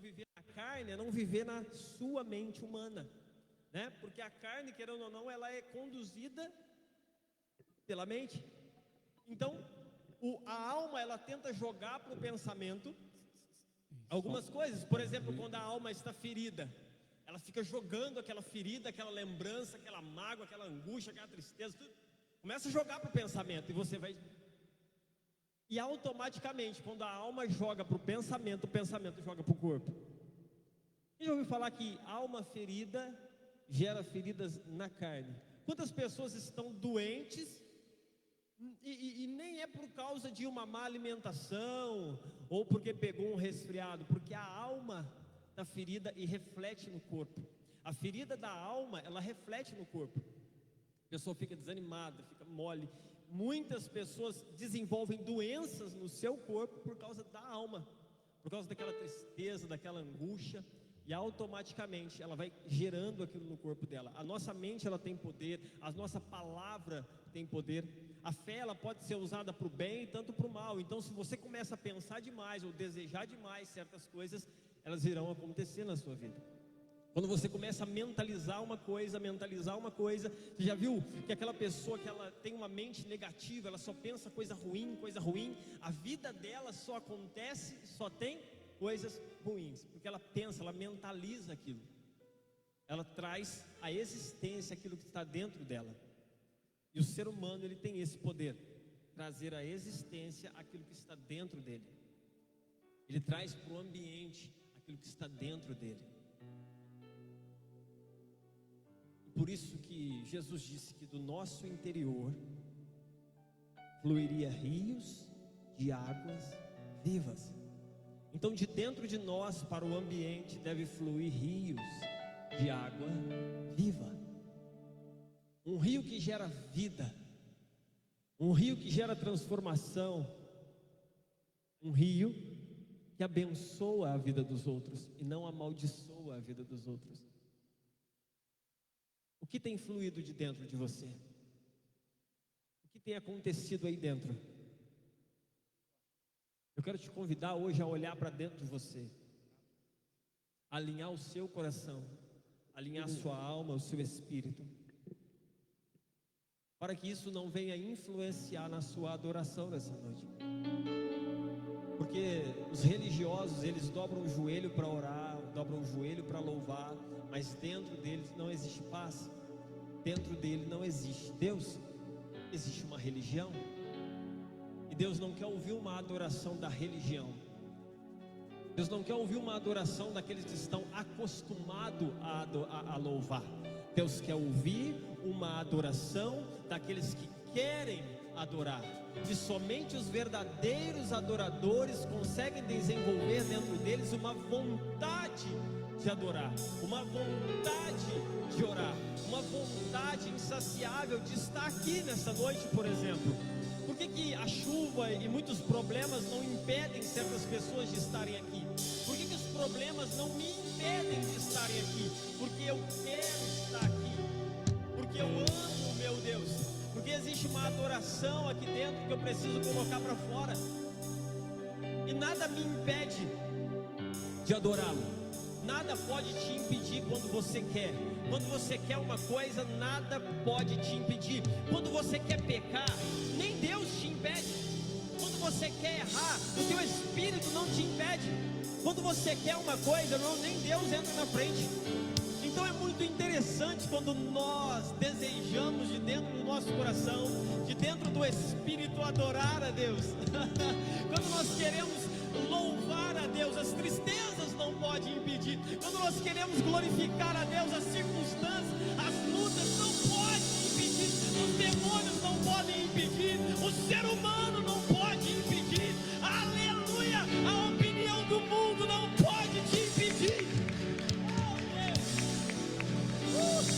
viver na carne é não viver na sua mente humana, né? Porque a carne, querendo ou não, ela é conduzida pela mente. Então, a alma, ela tenta jogar para o pensamento algumas coisas. Por exemplo, quando a alma está ferida, ela fica jogando aquela ferida, aquela lembrança, aquela mágoa, aquela angústia, aquela tristeza, tudo. Começa a jogar para o pensamento e você vai... E automaticamente, quando a alma joga para o pensamento joga para o corpo. Você já ouviu falar que alma ferida gera feridas na carne? Quantas pessoas estão doentes e nem é por causa de uma má alimentação ou porque pegou um resfriado, porque a alma está ferida e reflete no corpo. A ferida da alma, ela reflete no corpo. A pessoa fica desanimada, fica mole. Muitas pessoas desenvolvem doenças no seu corpo por causa da alma, por causa daquela tristeza, daquela angústia, e automaticamente ela vai gerando aquilo no corpo dela. A nossa mente, ela tem poder, a nossa palavra tem poder. A fé, ela pode ser usada para o bem e tanto para o mal. Então, se você começa a pensar demais ou desejar demais certas coisas, elas irão acontecer na sua vida. Quando você começa a mentalizar uma coisa, você já viu que aquela pessoa que ela tem uma mente negativa, ela só pensa coisa ruim, a vida dela só acontece, só tem coisas ruins, porque ela pensa, ela mentaliza aquilo, ela traz à existência aquilo que está dentro dela. E o ser humano, ele tem esse poder, trazer à existência aquilo que está dentro dele. Ele traz para o ambiente aquilo que está dentro dele. Por isso que Jesus disse que do nosso interior fluiria rios de águas vivas. Então, de dentro de nós para o ambiente deve fluir rios de água viva. Um rio que gera vida, um rio que gera transformação, um rio que abençoa a vida dos outros e não amaldiçoa a vida dos outros. O que tem fluído de dentro de você? O que tem acontecido aí dentro? Eu quero te convidar hoje a olhar para dentro de você, alinhar o seu coração, alinhar a sua alma, o seu espírito, para que isso não venha influenciar na sua adoração nessa noite. Porque os religiosos, eles dobram o joelho para orar, dobram o joelho para louvar, mas dentro deles não existe paz, dentro dele não existe Deus, existe uma religião. E Deus não quer ouvir uma adoração da religião. Deus não quer ouvir uma adoração daqueles que estão acostumados a louvar. Deus quer ouvir uma adoração daqueles que querem adorar. E somente os verdadeiros adoradores conseguem desenvolver dentro deles uma vontade de adorar, uma vontade de orar, uma vontade insaciável de estar aqui nessa noite, por exemplo. Por que a chuva e muitos problemas não impedem certas pessoas de estarem aqui? Por que os problemas não me impedem de estarem aqui? Porque eu quero estar aqui, porque eu amo, meu Deus, porque existe uma adoração aqui dentro que eu preciso colocar para fora, e nada me impede de adorá-lo. Nada pode te impedir quando você quer. Quando você quer uma coisa, nada pode te impedir. Quando você quer pecar, nem Deus te impede. Quando você quer errar, o teu espírito não te impede. Quando você quer uma coisa, nem Deus entra na frente. Então é muito interessante quando nós desejamos de dentro do nosso coração, de dentro do espírito, adorar a Deus. Quando nós queremos louvar a Deus, as tristezas não podem impedir. Quando nós queremos glorificar a Deus, as circunstâncias, as lutas não podem impedir, os demônios não podem impedir, o ser humano não pode impedir, aleluia, a opinião do mundo não pode te impedir.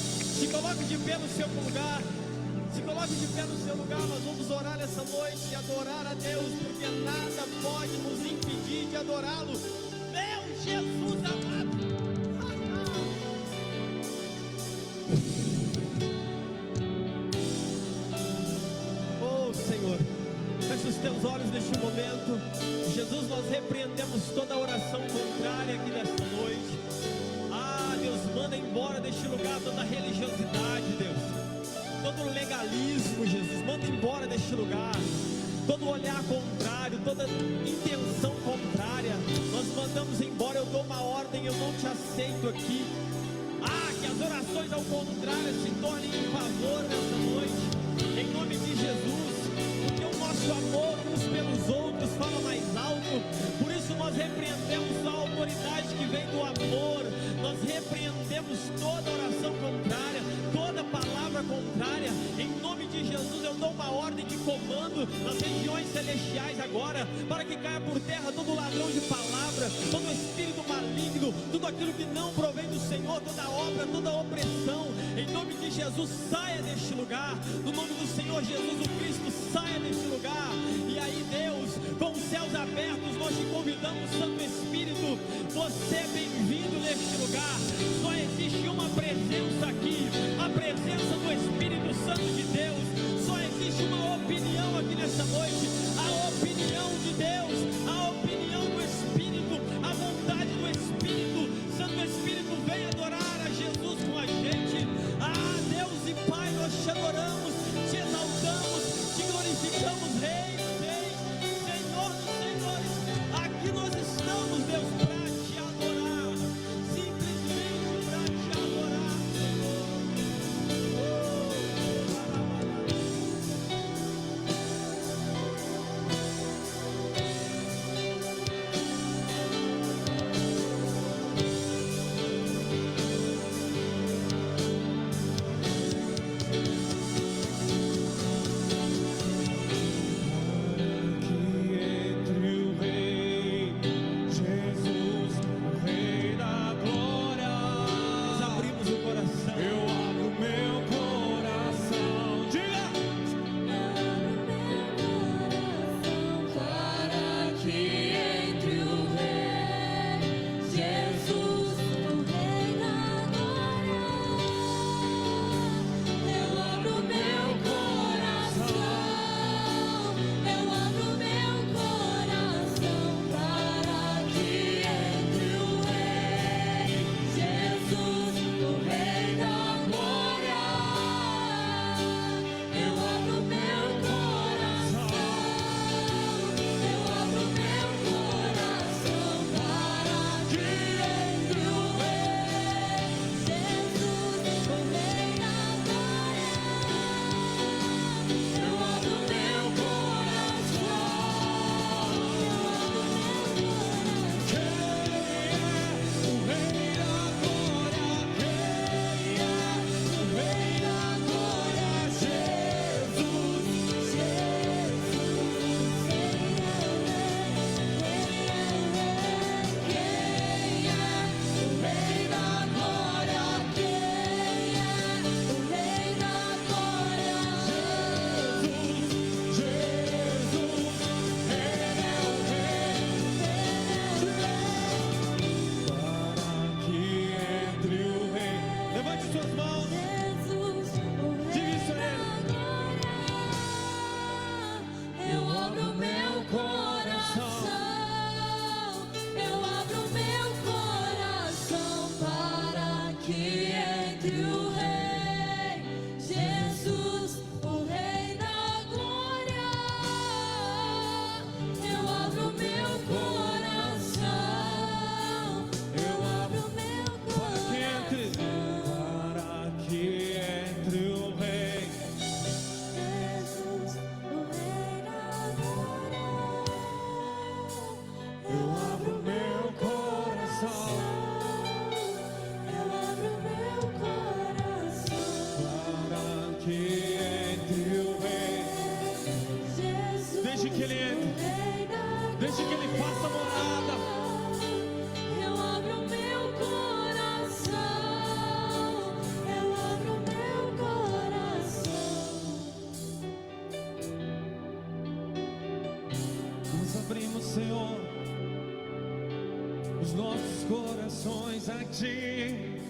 Se coloque de pé no seu lugar. Se coloque de pé no seu lugar. Nós vamos orar essa noite e adorar a Deus, porque nada pode nos impedir de adorá-lo. Meu Jesus amado. Oh Senhor, feche os teus olhos neste momento. Jesus, nós repreendemos toda oração contrária aqui nesta deste lugar toda religiosidade, Deus, todo legalismo, Jesus, manda embora deste lugar, todo olhar contrário, toda intenção contrária, nós mandamos embora. Eu dou uma ordem, eu não te aceito aqui. Que as orações ao contrário se tornem em favor nessa noite, em nome de Jesus, porque o nosso amor uns pelos outros fala mais alto. Por isso nós repreendemos a autoridade que vem do amor, nós repreendemos toda oração contrária, toda palavra contrária, em nome de Jesus. Eu dou uma ordem de comando nas regiões celestiais agora, para que caia por terra todo ladrão de palavra, todo espírito maligno, tudo aquilo que não provém do Senhor, toda obra, toda opressão, em nome de Jesus, saia deste lugar, no nome do Senhor Jesus o Cristo, saia deste lugar. E aí, Deus, com os céus abertos, nós te convidamos, Santo Espírito, você é bem-vindo neste lugar. Só existe uma presença aqui, a presença do Espírito Santo de Deus. Só existe uma opinião aqui nessa noite, a opinião de Deus, a opinião do Espírito, a vontade do Espírito. Santo Espírito, vem adorar a Jesus com a gente. Deus e Pai, nós te adoramos, te exaltamos, te glorificamos, Rei dos Reis, Senhor dos Senhores. Aqui nós estamos, Deus, para te adorar, simplesmente para te adorar. Senhor, os nossos corações a Ti.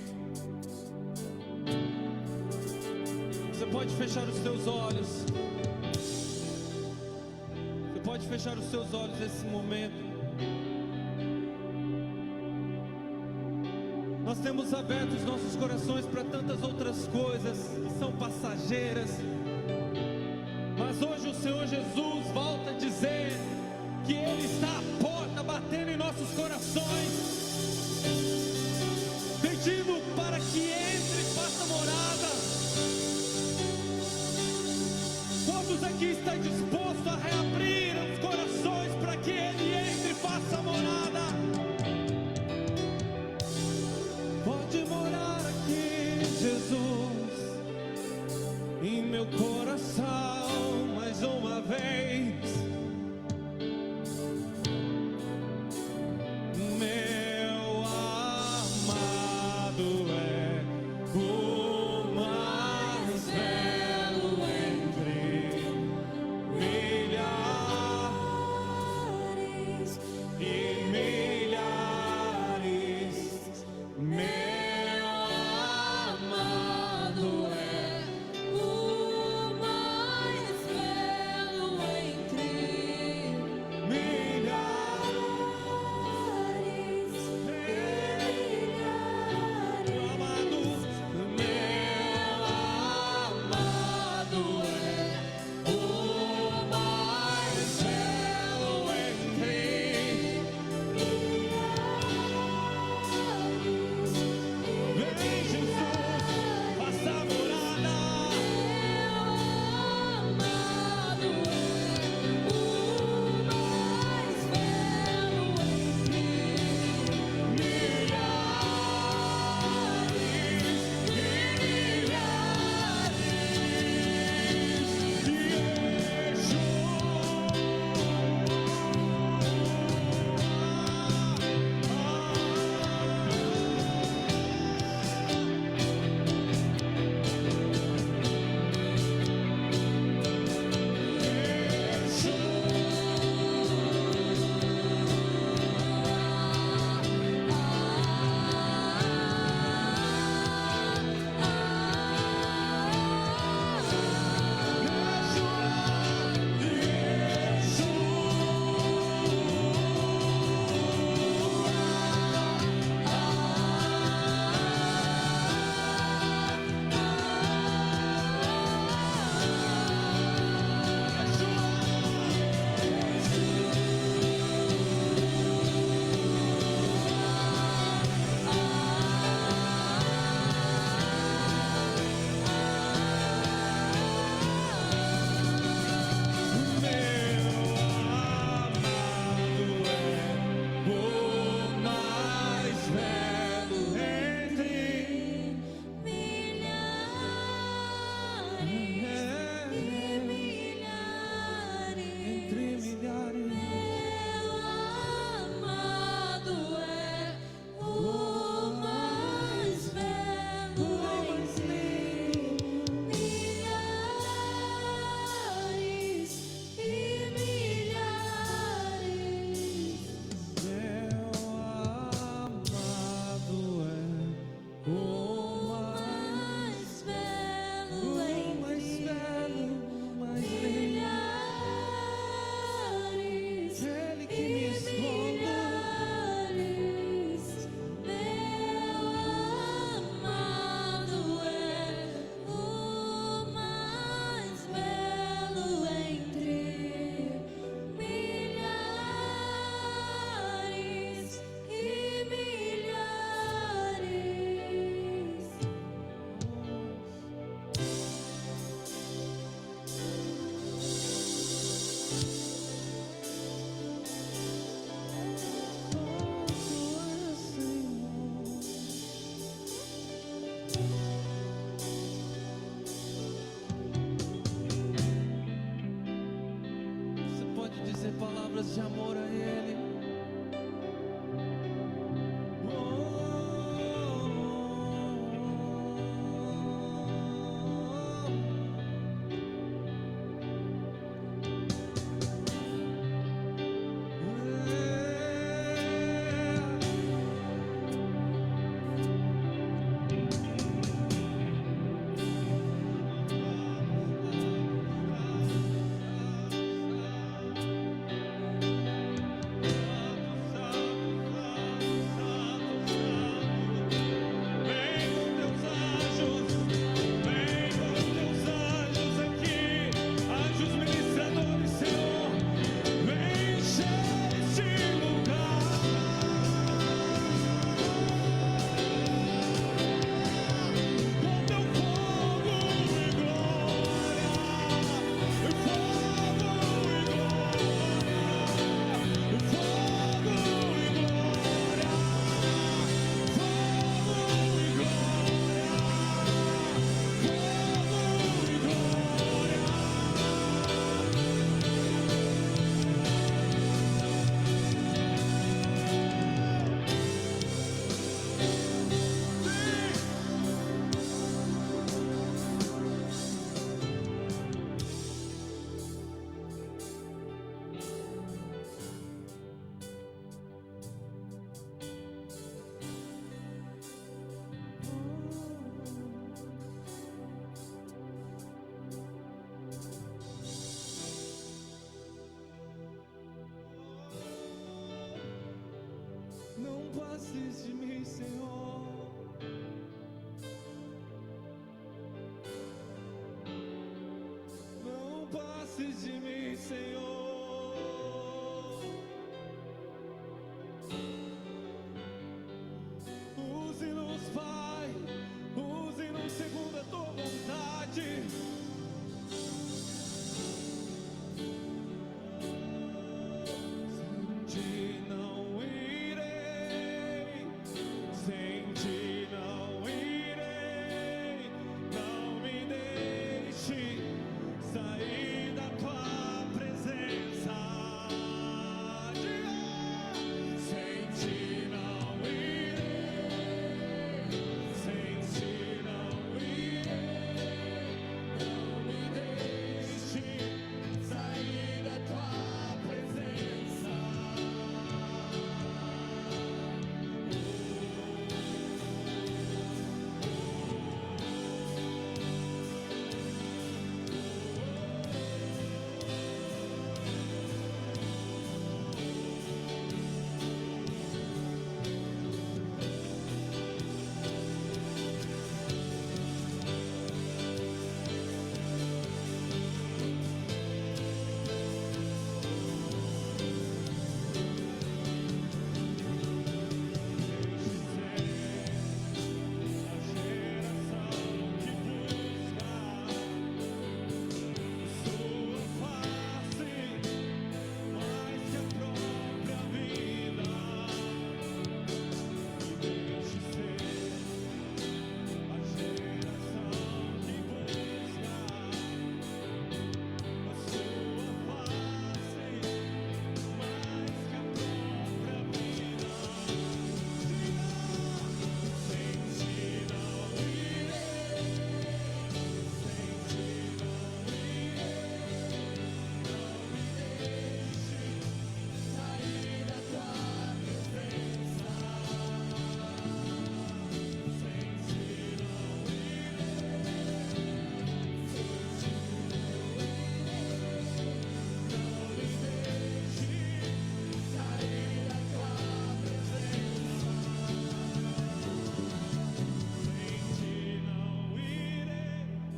Você pode fechar os teus olhos. Você pode fechar os seus olhos nesse momento. Nós temos aberto os nossos corações para tantas outras coisas que são passageiras. Mas hoje o Senhor Jesus volta a dizer que Ele está à porta batendo em nossos corações, pedindo para que entre e faça morada. Quantos aqui estão dispostos a reabrir os corações para que Ele entre e faça morada? Pode morar aqui, Jesus, em meu coração, mais uma vez. Meu amado é o mais belo entre milhares e milhares. Meu amado é o mais belo passes de mim, Senhor. Não passes de mim, Senhor. Use-nos, Pai, use-nos segundo a tua vontade. Sem ti não irei, sem ti não irei. Não me deixe sair da tua presença. Sem ti não irei, sem ti não irei. Não me deixe sair da tua presença.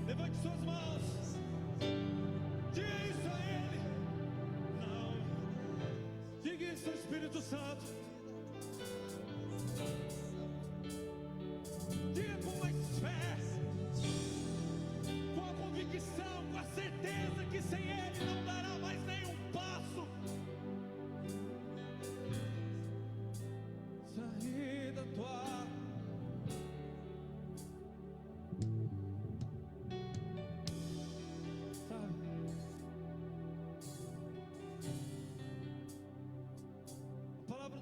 Levante suas mãos. Diga isso a Ele. Não. Diga isso ao Espírito Santo. Diga com mais fé, com a convicção, com a certeza que sem Ele não dará mais nenhum passo. Sair da tua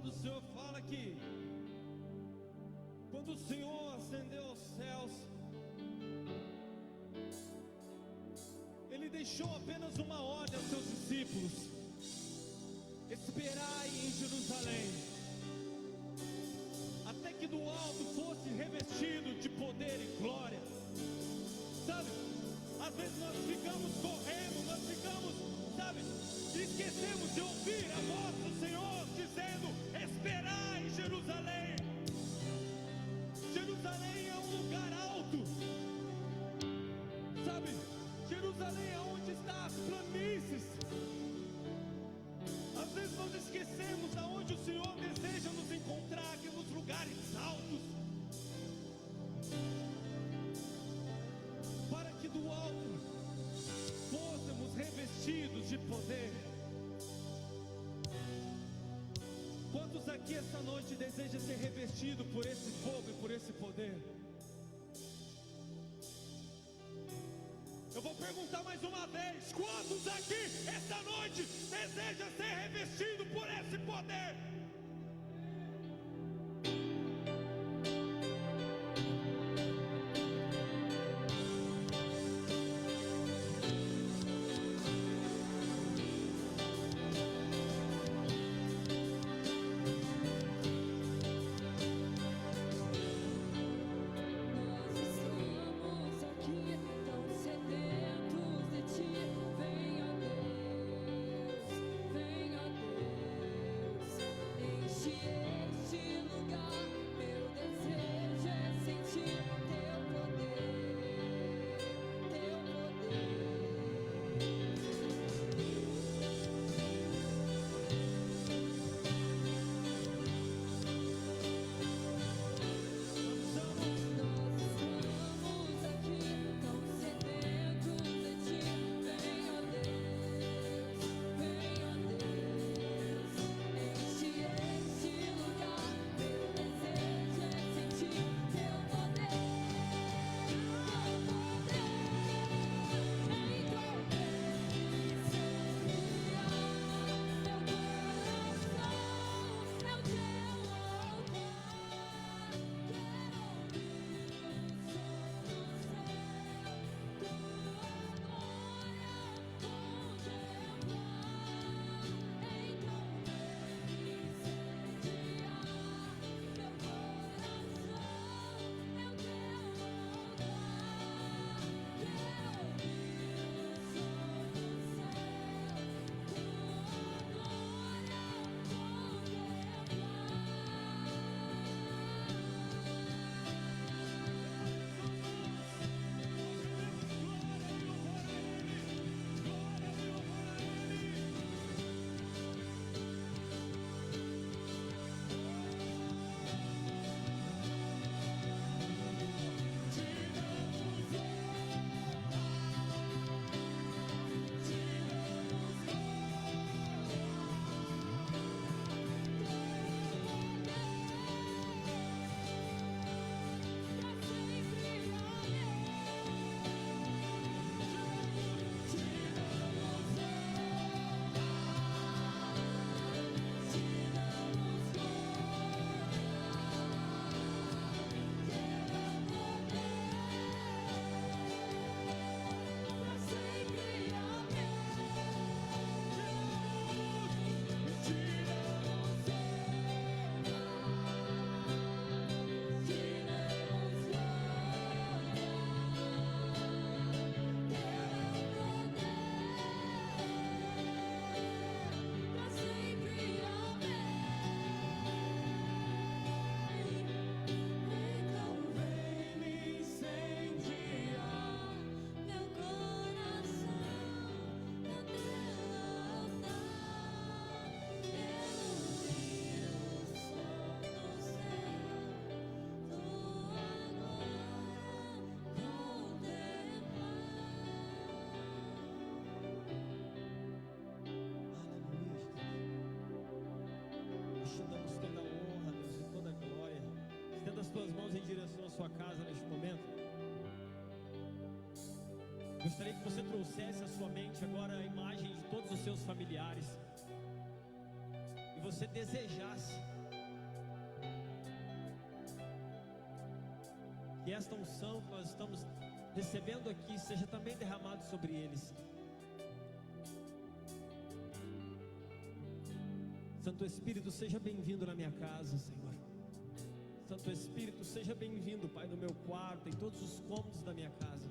do Senhor fala que quando o Senhor ascendeu aos céus, Ele deixou apenas uma ordem aos seus discípulos: esperai em Jerusalém, até que do alto fosse revestido de poder e glória. Sabe, às vezes nós ficamos correndo, nós ficamos, sabe, esquecemos de ouvir a voz do Senhor dizendo: esperai em Jerusalém. Jerusalém é um lugar alto, sabe, Jerusalém é onde estão as planícies. Às vezes nós esquecemos aonde o Senhor deseja nos encontrar, que nos lugares altos, para que do alto fôssemos revestidos de poder. Quantos aqui essa noite desejam ser revestidos por esse fogo e por esse poder? Eu vou perguntar mais uma vez: quantos aqui essa noite desejam ser revestidos por esse poder? Venha Deus, na sua casa neste momento, gostaria que você trouxesse à sua mente agora a imagem de todos os seus familiares e você desejasse que esta unção que nós estamos recebendo aqui seja também derramado sobre eles. Santo Espírito, seja bem-vindo na minha casa, Senhor. Santo Espírito, seja bem-vindo, Pai, no meu quarto, em todos os cômodos da minha casa.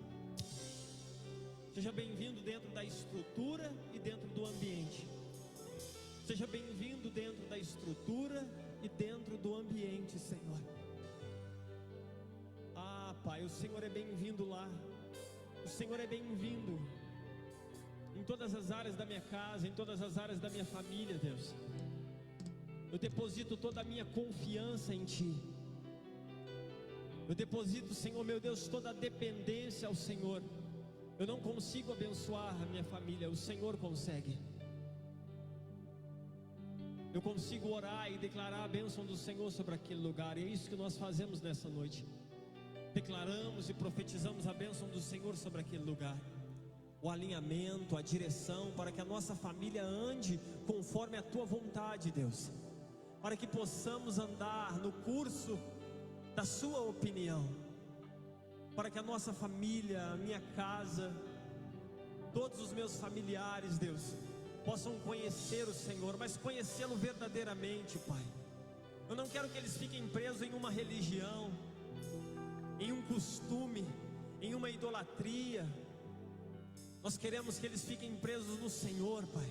Seja bem-vindo dentro da estrutura e dentro do ambiente. Seja bem-vindo dentro da estrutura e dentro do ambiente, Senhor. Ah, Pai, o Senhor é bem-vindo lá. O Senhor é bem-vindo em todas as áreas da minha casa, em todas as áreas da minha família, Deus. Eu deposito toda a minha confiança em Ti. Eu deposito, Senhor, meu Deus, toda a dependência ao Senhor. Eu não consigo abençoar a minha família, o Senhor consegue. Eu consigo orar e declarar a bênção do Senhor sobre aquele lugar, e é isso que nós fazemos nessa noite. Declaramos e profetizamos a bênção do Senhor sobre aquele lugar. O alinhamento, a direção, para que a nossa família ande conforme a Tua vontade, Deus. Para que possamos andar no curso da Sua opinião. Para que a nossa família, a minha casa, todos os meus familiares, Deus, possam conhecer o Senhor, mas conhecê-lo verdadeiramente, Pai. Eu não quero que eles fiquem presos em uma religião, em um costume, em uma idolatria. Nós queremos que eles fiquem presos no Senhor, Pai,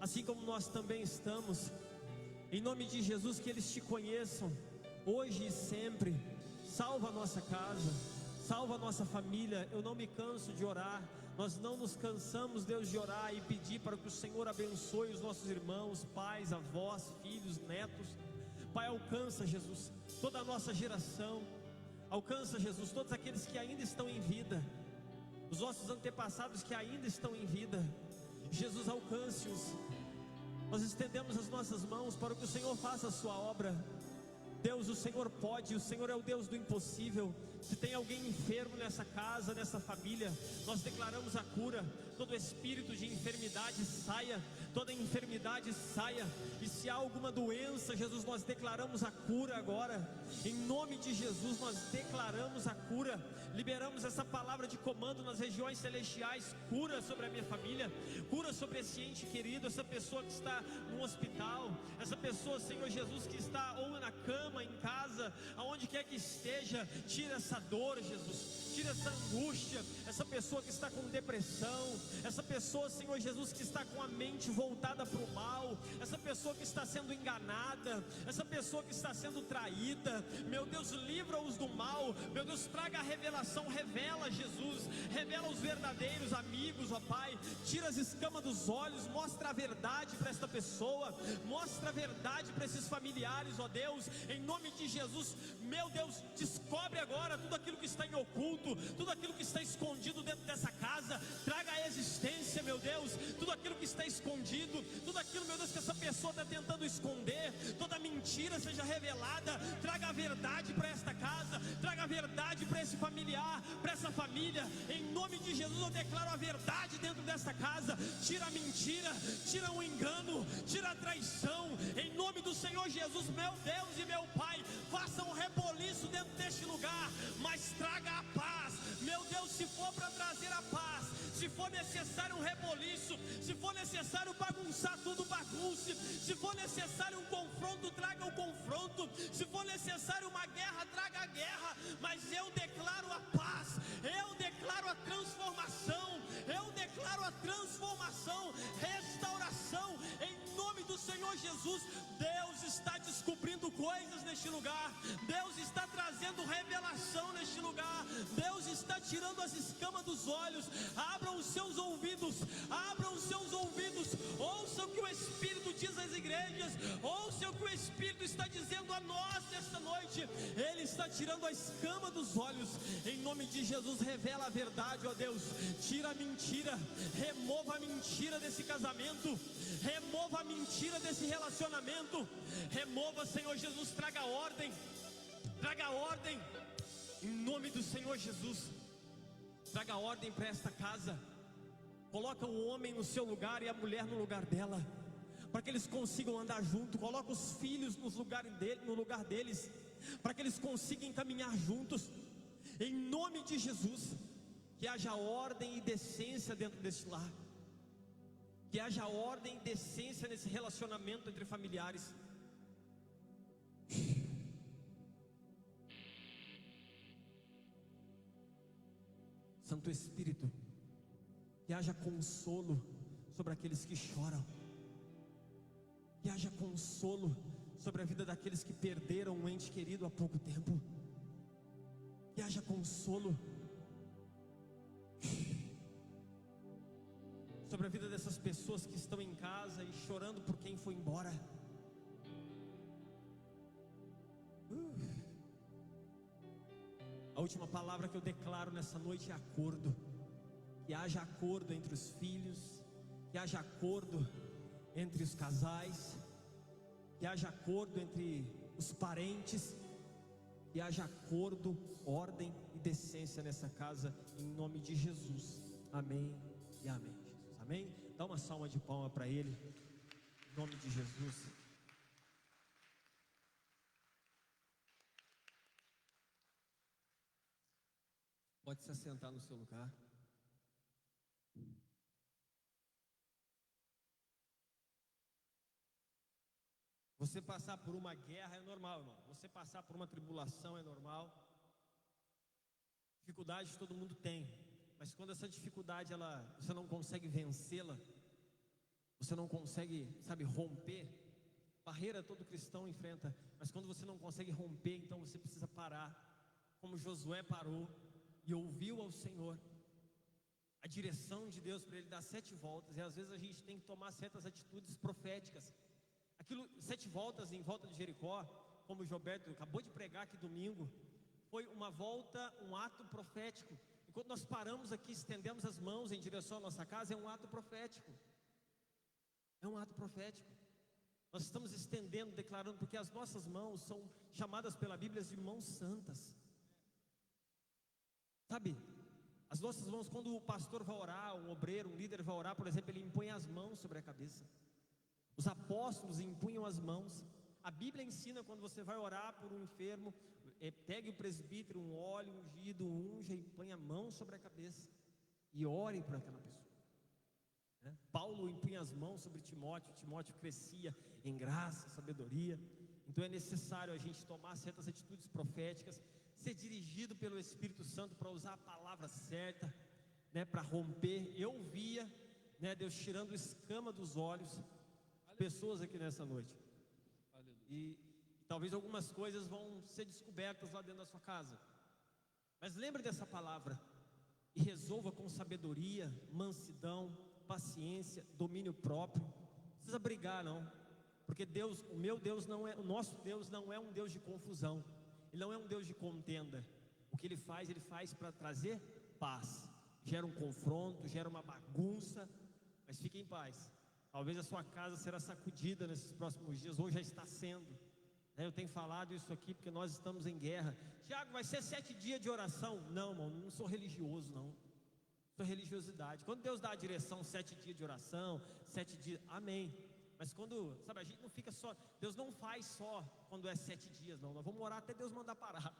assim como nós também estamos. Em nome de Jesus, que eles Te conheçam hoje e sempre. Salva a nossa casa, salva a nossa família. Eu não me canso de orar. Nós não nos cansamos, Deus, de orar e pedir para que o Senhor abençoe os nossos irmãos, pais, avós, filhos, netos. Pai, alcança, Jesus, toda a nossa geração. Alcança, Jesus, todos aqueles que ainda estão em vida, os nossos antepassados que ainda estão em vida. Jesus, alcance-os. Nós estendemos as nossas mãos para que o Senhor faça a sua obra. Deus, o Senhor pode, o Senhor é o Deus do impossível. Se tem alguém enfermo nessa casa, nessa família, nós declaramos a cura. Todo espírito de enfermidade saia, toda enfermidade saia. E se há alguma doença, Jesus, nós declaramos a cura agora. Em nome de Jesus, nós declaramos a cura. Liberamos essa palavra de comando nas regiões celestiais. Cura sobre a minha família, cura sobre esse ente querido, essa pessoa que está no hospital, essa pessoa, Senhor Jesus, que está ou na cama, em casa, aonde quer que esteja. Tira essa dor, Jesus, tira essa angústia, essa pessoa que está com depressão, essa pessoa, Senhor Jesus, que está com a mente voltada para o mal, essa pessoa que está sendo enganada, essa pessoa que está sendo traída. Meu Deus, livra-os do mal. Meu Deus, traga a revelação, revela, Jesus, revela os verdadeiros amigos, ó Pai. Tira as escamas dos olhos, mostra a verdade para esta pessoa, mostra a verdade para esses familiares, ó Deus, em nome de Jesus. Meu Deus, descobre agora tudo aquilo que está em oculto, tudo aquilo que está escondido dentro dessa casa. Traga a existência, meu Deus, tudo aquilo que está escondido, tudo aquilo, meu Deus, que essa pessoa está tentando esconder. Toda mentira seja revelada. Traga a verdade para esta casa, traga a verdade para esse familiar, para essa família. Em nome de Jesus, eu declaro a verdade dentro desta casa. Tira a mentira, tira o engano, tira a traição. Em nome do Senhor Jesus, meu Deus e meu Pai, faça um reboliço dentro deste lugar, mas traga a paz. Meu Deus, se for para trazer a paz, se for necessário um reboliço, se for necessário bagunçar tudo, bagunce. Se for necessário um confronto, traga o confronto. Se for necessário uma guerra, traga a guerra. Mas eu declaro a paz, eu declaro a transformação, eu declaro a transformação, restauração, em nome do Senhor Jesus. Deus está descobrindo coisas neste lugar, Deus está trazendo revelação neste lugar, Deus está tirando as escamas dos olhos. Abram os seus ouvidos, abram os seus ouvidos, ouçam o que o Espírito diz às igrejas, ouçam o que o Espírito está dizendo a nós nesta noite. Ele está tirando a escama dos olhos, em nome de Jesus. Revela a verdade, ó Deus, tira a mentira, remova a mentira desse casamento, remova a mentira desse relacionamento, remova, Senhor Jesus, traga ordem, em Senhor Jesus, traga ordem para esta casa. Coloca o homem no seu lugar e a mulher no lugar dela, para que eles consigam andar junto. Coloca os filhos no lugar deles, para que eles consigam caminhar juntos. Em nome de Jesus, que haja ordem e decência dentro deste lar, que haja ordem e decência nesse relacionamento entre familiares. Santo Espírito, que haja consolo sobre aqueles que choram, que haja consolo sobre a vida daqueles que perderam um ente querido há pouco tempo, que haja consolo sobre a vida dessas pessoas que estão em casa e chorando por quem foi embora. A última palavra que eu declaro nessa noite é acordo. Que haja acordo entre os filhos, que haja acordo entre os casais, que haja acordo entre os parentes, que haja acordo, ordem e decência nessa casa, em nome de Jesus. Amém e amém, Jesus. Amém? Dá uma salva de palma para Ele, em nome de Jesus. Pode se assentar no seu lugar. Você passar por uma guerra é normal, irmão. Você passar por uma tribulação é normal. Dificuldade todo mundo tem, mas quando essa dificuldade você não consegue vencê-la, você não consegue, romper. Barreira todo cristão enfrenta, mas quando você não consegue romper, então você precisa parar, como Josué parou e ouviu ao Senhor, a direção de Deus para ele dar 7 voltas. E às vezes a gente tem que tomar certas atitudes proféticas. 7 voltas em volta de Jericó, como o Gilberto acabou de pregar aqui domingo, foi uma volta, um ato profético. Enquanto nós paramos aqui, estendemos as mãos em direção à nossa casa, é um ato profético. É um ato profético. Nós estamos estendendo, declarando, porque as nossas mãos são chamadas pela Bíblia de mãos santas. As nossas mãos, quando o pastor vai orar, um obreiro, um líder vai orar, por exemplo, ele impõe as mãos sobre a cabeça. Os apóstolos impunham as mãos. A Bíblia ensina, quando você vai orar por um enfermo, pegue o presbítero, um óleo ungido, unja e põe a mão sobre a cabeça e ore por aquela pessoa. Paulo impunha as mãos sobre Timóteo. Timóteo crescia em graça, sabedoria. Então é necessário a gente tomar certas atitudes proféticas, ser dirigido pelo Espírito Santo para usar a palavra certa, para romper. Eu via, Deus tirando escama dos olhos pessoas aqui nessa noite. E talvez algumas coisas vão ser descobertas lá dentro da sua casa. Mas lembre dessa palavra e resolva com sabedoria, mansidão, paciência, domínio próprio. Não precisa brigar não, porque o nosso Deus não é um Deus de confusão. Ele não é um Deus de contenda. O que Ele faz para trazer paz. Gera um confronto, gera uma bagunça, mas fique em paz. Talvez a sua casa será sacudida nesses próximos dias, ou já está sendo. Eu tenho falado isso aqui porque nós estamos em guerra. Tiago, vai ser 7 dias de oração? Não, irmão, não sou religioso não. Isso é religiosidade. Quando Deus dá a direção, 7 dias de oração, 7 dias, amém. Mas quando, a gente não fica só, Deus não faz só quando é 7 dias não. Nós vamos orar até Deus mandar parar.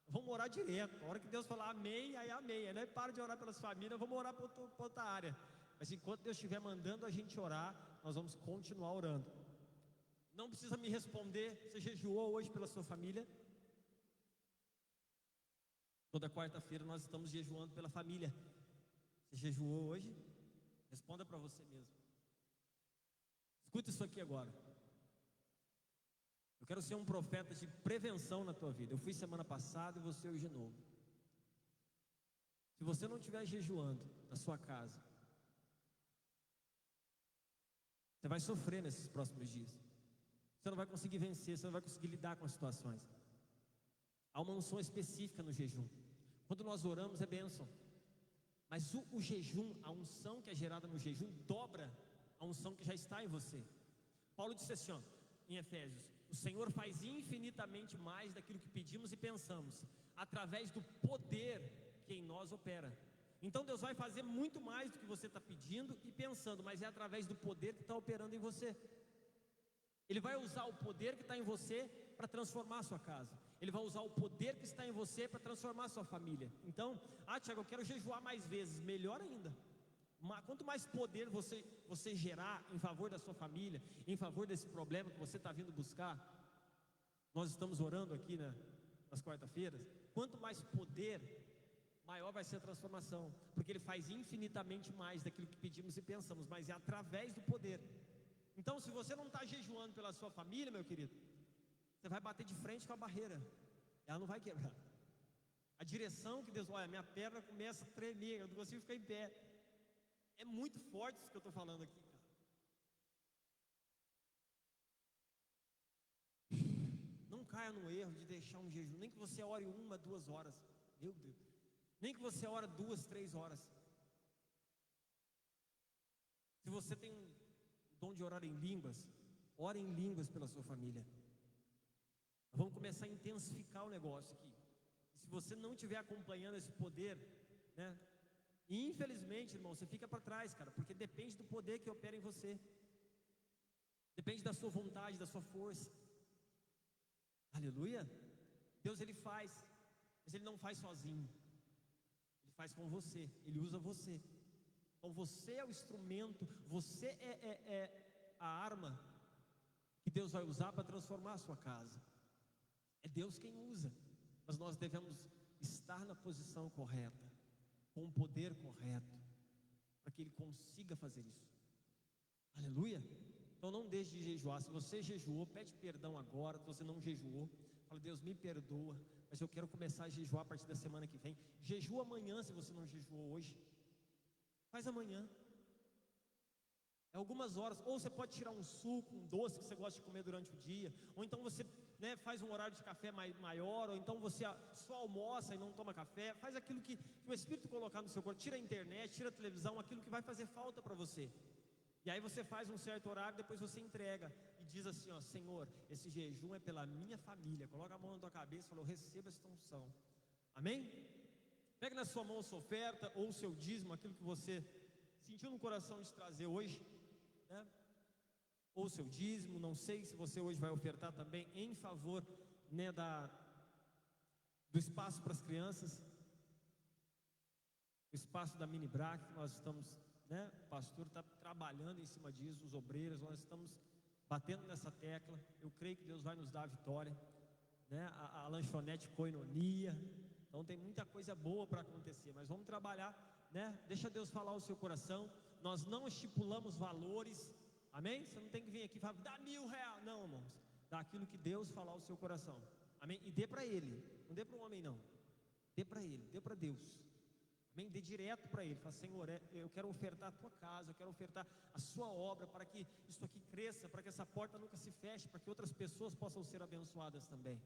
Vamos orar direto. A hora que Deus falar amém, aí amém. Aí não para de orar pelas famílias, vamos orar para outra área. Mas enquanto Deus estiver mandando a gente orar, nós vamos continuar orando. Não precisa me responder. Você jejuou hoje pela sua família? Toda quarta-feira nós estamos jejuando pela família. Você jejuou hoje? Responda para você mesmo. Escuta isso aqui agora. Eu quero ser um profeta de prevenção na tua vida. Eu fui semana passada e você hoje de novo. Se você não estiver jejuando na sua casa, você vai sofrer nesses próximos dias. Você não vai conseguir vencer, você não vai conseguir lidar com as situações. Há uma unção específica no jejum. Quando nós oramos é bênção. Mas o jejum, a unção que é gerada no jejum, dobra a unção que já está em você. Paulo disse assim, em Efésios: o Senhor faz infinitamente mais daquilo que pedimos e pensamos, através do poder que em nós opera. Então Deus vai fazer muito mais do que você está pedindo e pensando, mas é através do poder que está operando em você. Ele vai usar o poder que está em você para transformar a sua casa. Ele vai usar o poder que está em você para transformar a sua família. Então, Tiago, eu quero jejuar mais vezes. Melhor ainda. Quanto mais poder você gerar em favor da sua família, em favor desse problema que você está vindo buscar, nós estamos orando aqui, né, nas quarta-feiras. Quanto mais poder, maior vai ser a transformação, porque Ele faz infinitamente mais daquilo que pedimos e pensamos, mas é através do poder. Então, se você não está jejuando pela sua família, meu querido, você vai bater de frente com a barreira, ela não vai quebrar. A direção que Deus, olha, minha perna começa a tremer, eu não consigo ficar em pé. É muito forte isso que eu estou falando aqui, cara. Não caia no erro de deixar um jejum, nem que você ore 1, 2 horas, meu Deus, nem que você ore 2, 3 horas. Se você tem um dom de orar em línguas, ore em línguas pela sua família. Vamos começar a intensificar o negócio aqui. E se você não estiver acompanhando esse poder, né? E infelizmente, irmão, você fica para trás, cara, porque depende do poder que opera em você. Depende da sua vontade, da sua força. Aleluia. Deus, Ele faz, mas Ele não faz sozinho. Ele faz com você, Ele usa você. Então você é o instrumento, você é a arma que Deus vai usar para transformar a sua casa. É Deus quem usa, mas nós devemos estar na posição correta, com o poder correto, para que Ele consiga fazer isso. Aleluia. Então não deixe de jejuar. Se você jejuou, pede perdão agora. Se você não jejuou, fala: Deus, me perdoa, mas eu quero começar a jejuar a partir da semana que vem. Jejua amanhã, se você não jejuou hoje. Faz amanhã. É algumas horas. Ou você pode tirar um suco, um doce que você gosta de comer durante o dia. Ou então você, né, faz um horário de café maior. Ou então você só almoça e não toma café. Faz aquilo que o Espírito colocar no seu corpo. Tira a internet, tira a televisão, aquilo que vai fazer falta para você. E aí você faz um certo horário, depois você entrega e diz assim, ó: Senhor, esse jejum é pela minha família. Coloca a mão na tua cabeça e fala: eu recebo esta unção. Amém? Pega na sua mão a sua oferta ou o seu dízimo, aquilo que você sentiu no coração de trazer hoje, né? Ou o seu dízimo, não sei se você hoje vai ofertar também em favor, né, do espaço para as crianças, o espaço da Mini Brac, que nós estamos, né, o pastor está trabalhando em cima disso, os obreiros, nós estamos batendo nessa tecla. Eu creio que Deus vai nos dar a vitória, né? A lanchonete Koinonia. Então tem muita coisa boa para acontecer, mas vamos trabalhar, né? Deixa Deus falar o seu coração. Nós não estipulamos valores, amém? Você não tem que vir aqui e falar: dá R$1.000, não, irmãos. Dá aquilo que Deus falar o seu coração, amém? E dê para Ele, não dê para o homem, não. Dê para Ele, dê para Deus, amém? Dê direto para Ele. Fala: Senhor, eu quero ofertar a tua casa, eu quero ofertar a sua obra, para que isso aqui cresça, para que essa porta nunca se feche, para que outras pessoas possam ser abençoadas também.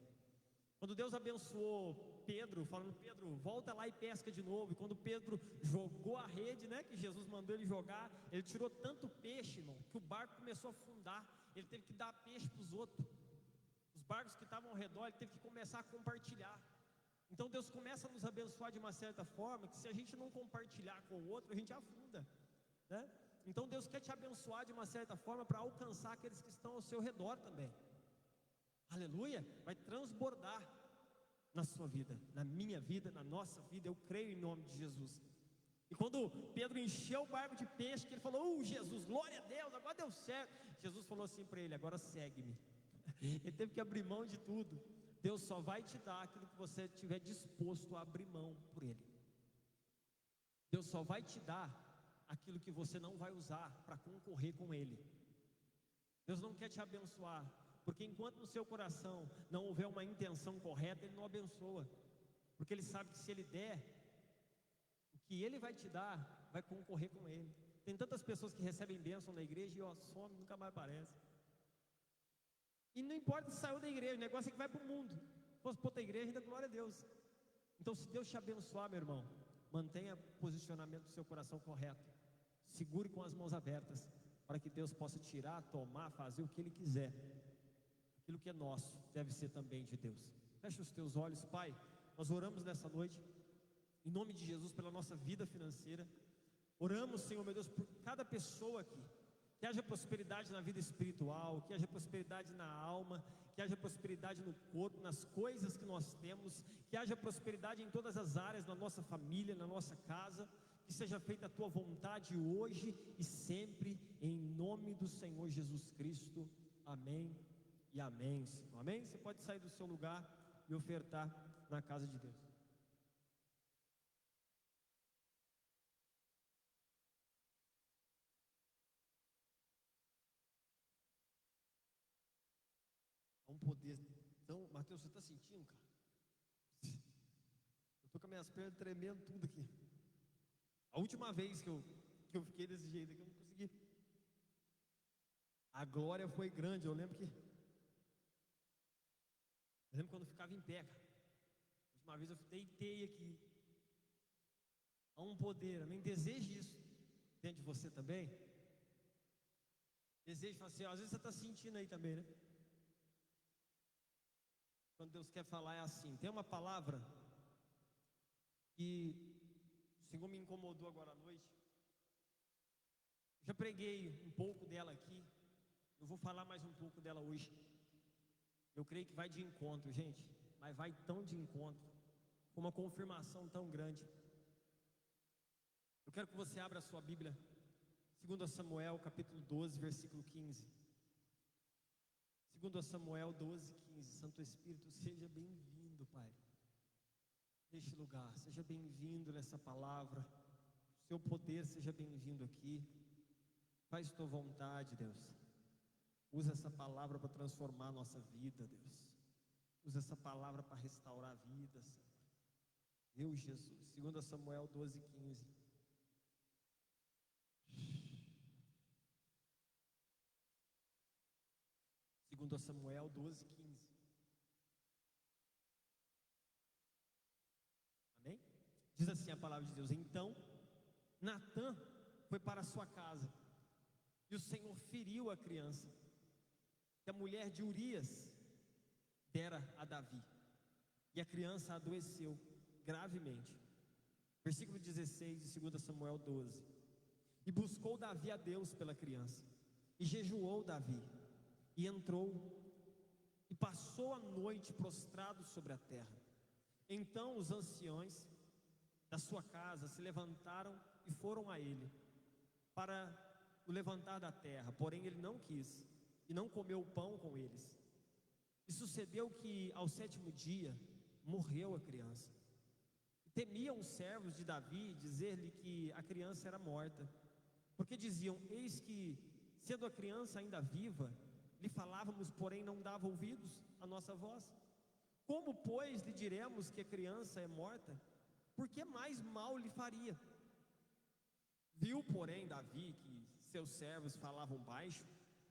Quando Deus abençoou Pedro, falando: Pedro, volta lá e pesca de novo. E quando Pedro jogou a rede, né, que Jesus mandou ele jogar, ele tirou tanto peixe, irmão, que o barco começou a afundar. Ele teve que dar peixe para os outros. Os barcos que estavam ao redor, ele teve que começar a compartilhar. Então Deus começa a nos abençoar de uma certa forma, que se a gente não compartilhar com o outro, a gente afunda, né? Então Deus quer te abençoar de uma certa forma para alcançar aqueles que estão ao seu redor também. Aleluia, vai transbordar na sua vida, na minha vida, na nossa vida, eu creio em nome de Jesus. E quando Pedro encheu o barco de peixe, que ele falou: Jesus, glória a Deus, agora deu certo. Jesus falou assim para ele: agora segue-me. Ele teve que abrir mão de tudo. Deus só vai te dar aquilo que você estiver disposto a abrir mão por Ele. Deus só vai te dar aquilo que você não vai usar para concorrer com Ele. Deus não quer te abençoar, porque enquanto no seu coração não houver uma intenção correta, Ele não abençoa. Porque Ele sabe que se Ele der, o que Ele vai te dar, vai concorrer com Ele. Tem tantas pessoas que recebem bênção na igreja e some, nunca mais aparece. E não importa se saiu da igreja, o negócio é que vai para o mundo. Se fosse para outra igreja, ainda glória a Deus. Então, se Deus te abençoar, meu irmão, mantenha o posicionamento do seu coração correto. Segure com as mãos abertas, para que Deus possa tirar, tomar, fazer o que Ele quiser. Aquilo que é nosso deve ser também de Deus. Fecha os teus olhos, Pai. nós oramos nessa noite, em nome de Jesus, pela nossa vida financeira. Oramos, Senhor meu Deus, por cada pessoa aqui. Que haja prosperidade na vida espiritual, que haja prosperidade na alma, que haja prosperidade no corpo, nas coisas que nós temos, que haja prosperidade em todas as áreas, na nossa família, na nossa casa. Que seja feita a tua vontade hoje e sempre, em nome do Senhor Jesus Cristo. Amém e amém, Senhor. Amém? Você pode sair do seu lugar e ofertar na casa de Deus. Há um poder tão... Mateus, você está sentindo, cara? Eu estou com as minhas pernas tremendo tudo aqui. A última vez que eu fiquei desse jeito aqui, eu não consegui. A glória foi grande. Eu lembro quando eu ficava em pé, cara. A última vez eu deitei aqui. Há um poder, amém? Deseje isso dentro de você também. Deseje, assim, às vezes você está sentindo aí também, né? Quando Deus quer falar é assim. Tem uma palavra que o Senhor me incomodou agora à noite. Eu já preguei um pouco dela aqui. Eu vou falar mais um pouco dela hoje. Eu creio que vai de encontro, gente. Mas vai tão de encontro, com uma confirmação tão grande. Eu quero que você abra a sua Bíblia, 2 Samuel capítulo 12, versículo 15. 2 Samuel 12, 15. Santo Espírito, seja bem-vindo, Pai, neste lugar. Seja bem-vindo nessa palavra. O seu poder seja bem-vindo aqui. Faz tua vontade, Deus. Usa essa palavra para transformar a nossa vida, Deus. Usa essa palavra para restaurar a vida, Senhor. Eu, Jesus. 2 Samuel 12, 15. Segundo Samuel 12, 15. Amém? Diz assim a palavra de Deus: então Natã foi para a sua casa, e o Senhor feriu a criança que a mulher de Urias dera a Davi, e a criança adoeceu gravemente. Versículo 16 de 2 Samuel 12. E buscou Davi a Deus pela criança, e jejuou Davi, e entrou e passou a noite prostrado sobre a terra. Então os anciões da sua casa se levantaram e foram a ele para o levantar da terra, porém ele não quis e não comeu pão com eles. E sucedeu que ao 7º dia morreu a criança. E temiam os servos de Davi dizer-lhe que a criança era morta, porque diziam: eis que, sendo a criança ainda viva, lhe falávamos, porém não dava ouvidos à nossa voz. Como, pois, lhe diremos que a criança é morta? Por que mais mal lhe faria? Viu, porém, Davi que seus servos falavam baixo,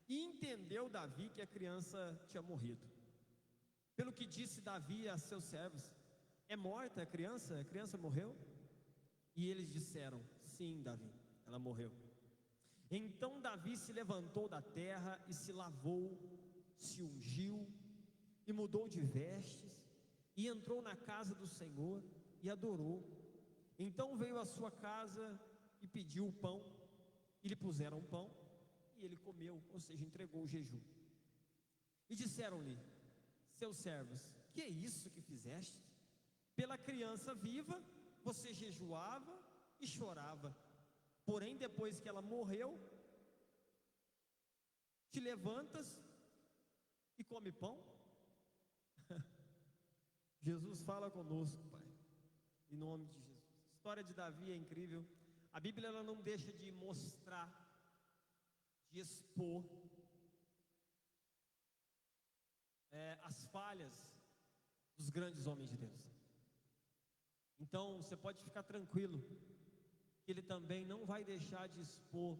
e entendeu Davi que a criança tinha morrido. Pelo que disse Davi a seus servos: é morta a criança? A criança morreu? E eles disseram: sim, Davi, ela morreu. Então Davi se levantou da terra e se lavou, se ungiu e mudou de vestes, e entrou na casa do Senhor e adorou. Então veio à sua casa e pediu o pão, e lhe puseram pão, e ele comeu, ou seja, entregou o jejum. E disseram-lhe seus servos: que é isso que fizeste? Pela criança viva você jejuava e chorava, porém depois que ela morreu, te levantas e come pão? Jesus fala conosco, Pai, em nome de Jesus. A história de Davi é incrível. A Bíblia ela não deixa de mostrar, de expor as falhas dos grandes homens de Deus. Então você pode ficar tranquilo que ele também não vai deixar de expor